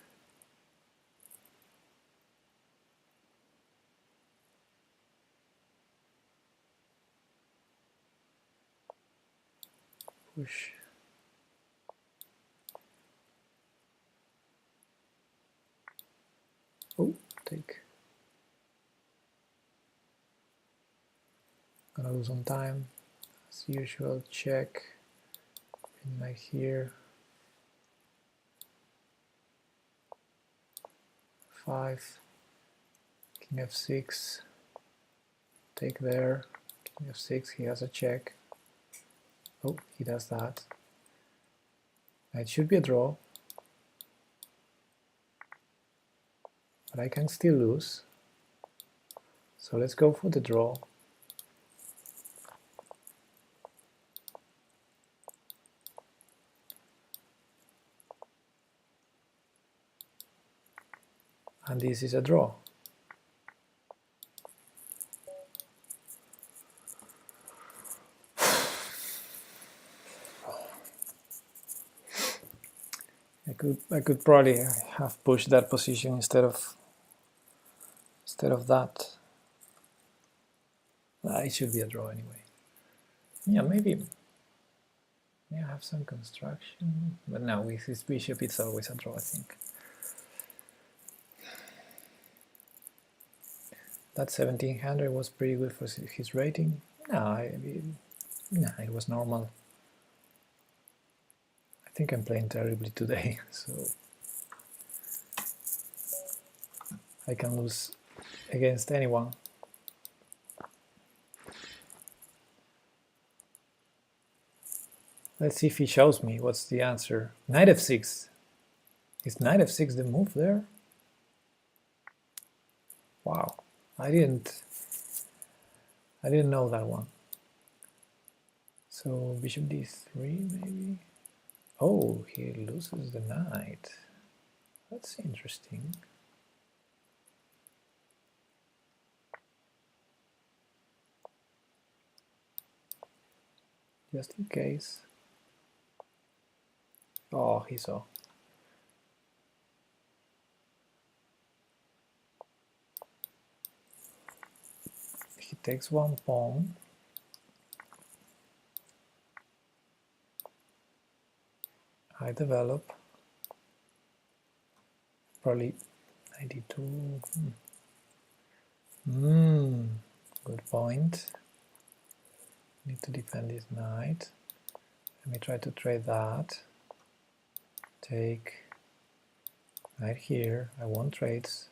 Push. Oh, take. Gonna lose some time. As usual, check. In like here. 5. King f6. Take there. King f6. He has a check. Oh, he does that. It should be a draw. But I can still lose. So let's go for the draw. And this is a draw. I could probably have pushed that position instead of that. It should be a draw anyway. Yeah, maybe I have some construction, but now with his bishop it's always a draw, I think. That 1700 was pretty good for his rating. No, it was normal. I think I'm playing terribly today, so I can lose against anyone. Let's see if he shows me what's the answer. Knight f6. Is knight f6 the move there? Wow, I didn't know that one. So bishop d3 maybe. Oh, he loses the knight. That's interesting. Just in case. Oh, he saw. He takes one pawn. I develop. Probably 92. Good point. Need to defend this knight. Let me try to trade that. Take knight here. I want trades.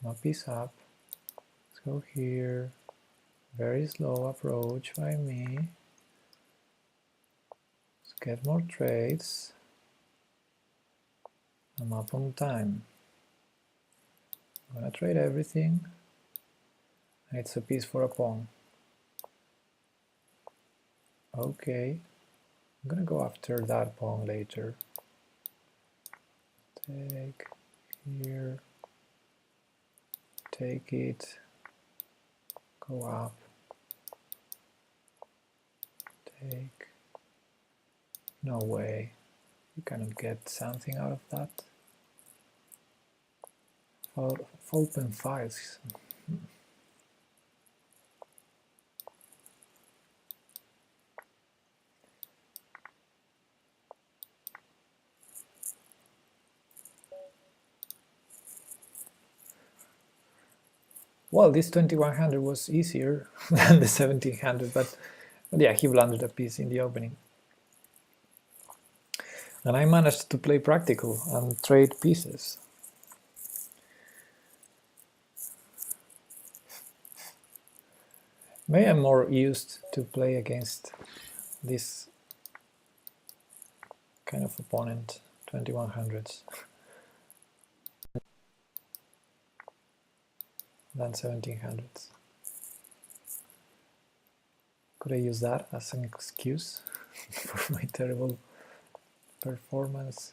I'm a piece up. Let's go here. Very slow approach by me. Let's get more trades. I'm up on time. I'm gonna trade everything. And it's a piece for a pawn. Okay. I'm gonna go after that pawn later. Take here. Take it. Go up. Take. No way. You cannot get something out of that. Open files. Well, this 2100 was easier than the 1700, but yeah, he blundered a piece in the opening. And I managed to play practical and trade pieces. Maybe I'm more used to play against this kind of opponent, 2100s, than 1700s. Could I use that as an excuse for my terrible performance.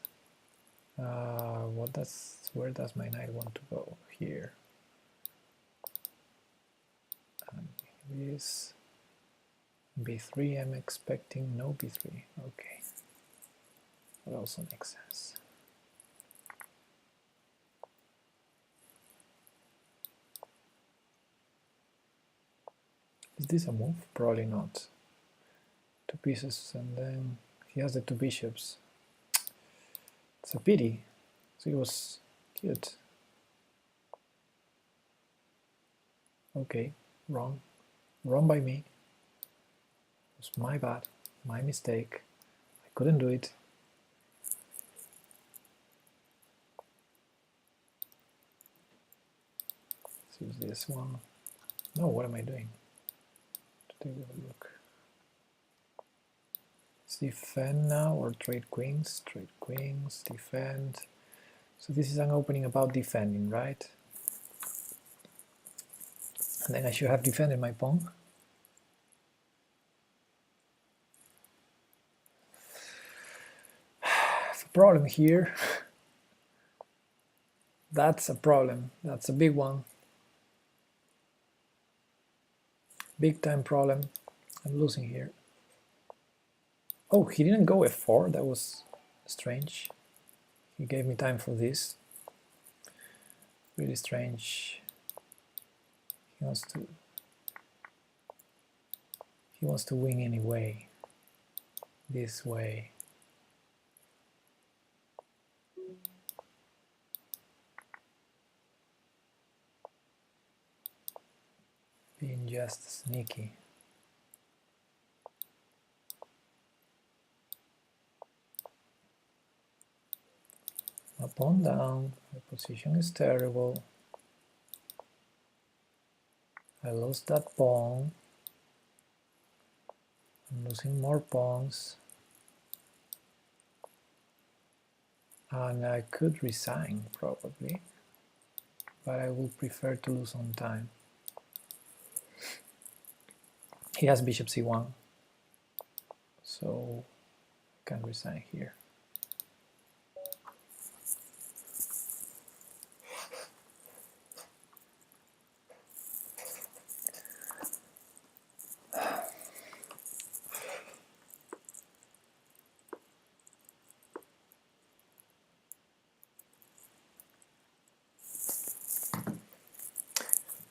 Where does my knight want to go? Here. And this b3. I'm expecting no b3. Okay, that also makes sense. Is this a move? Probably not. 2 pieces, and then he has the 2 bishops. It's a pity. So it was cute. Okay, wrong. Wrong by me. It was my bad, my mistake. I couldn't do it. Let's use this one. No, what am I doing? Take a look. Let's defend now, or trade queens. Trade queens, defend. So this is an opening about defending, right? And then I should have defended my pawn. The problem here. That's a problem. That's a big one. Big time problem. I'm losing here. Oh, he didn't go f4. That was strange. He gave me time for this. Really strange. He wants to win anyway. This way. Being just sneaky. My pawn down. My position is terrible. I lost that pawn. I'm losing more pawns. And I could resign probably, but I would prefer to lose on time. He has bishop c1, so I can resign here.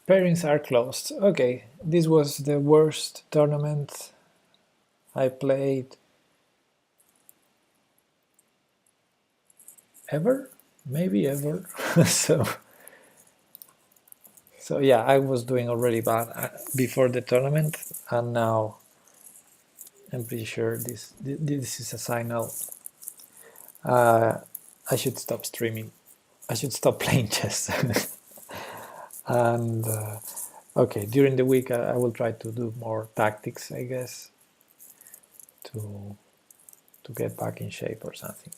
Pairings are closed. Okay, this was the worst tournament I played ever, maybe ever. so yeah, I was doing already bad before the tournament, and now I'm pretty sure this is a signal. I should stop streaming. I should stop playing chess. And okay, during the week I will try to do more tactics, I guess, to get back in shape or something.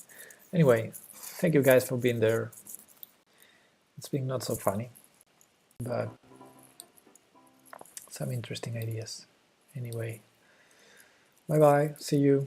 Anyway, thank you guys for being there. It's been not so funny, but some interesting ideas. Anyway, bye bye, see you.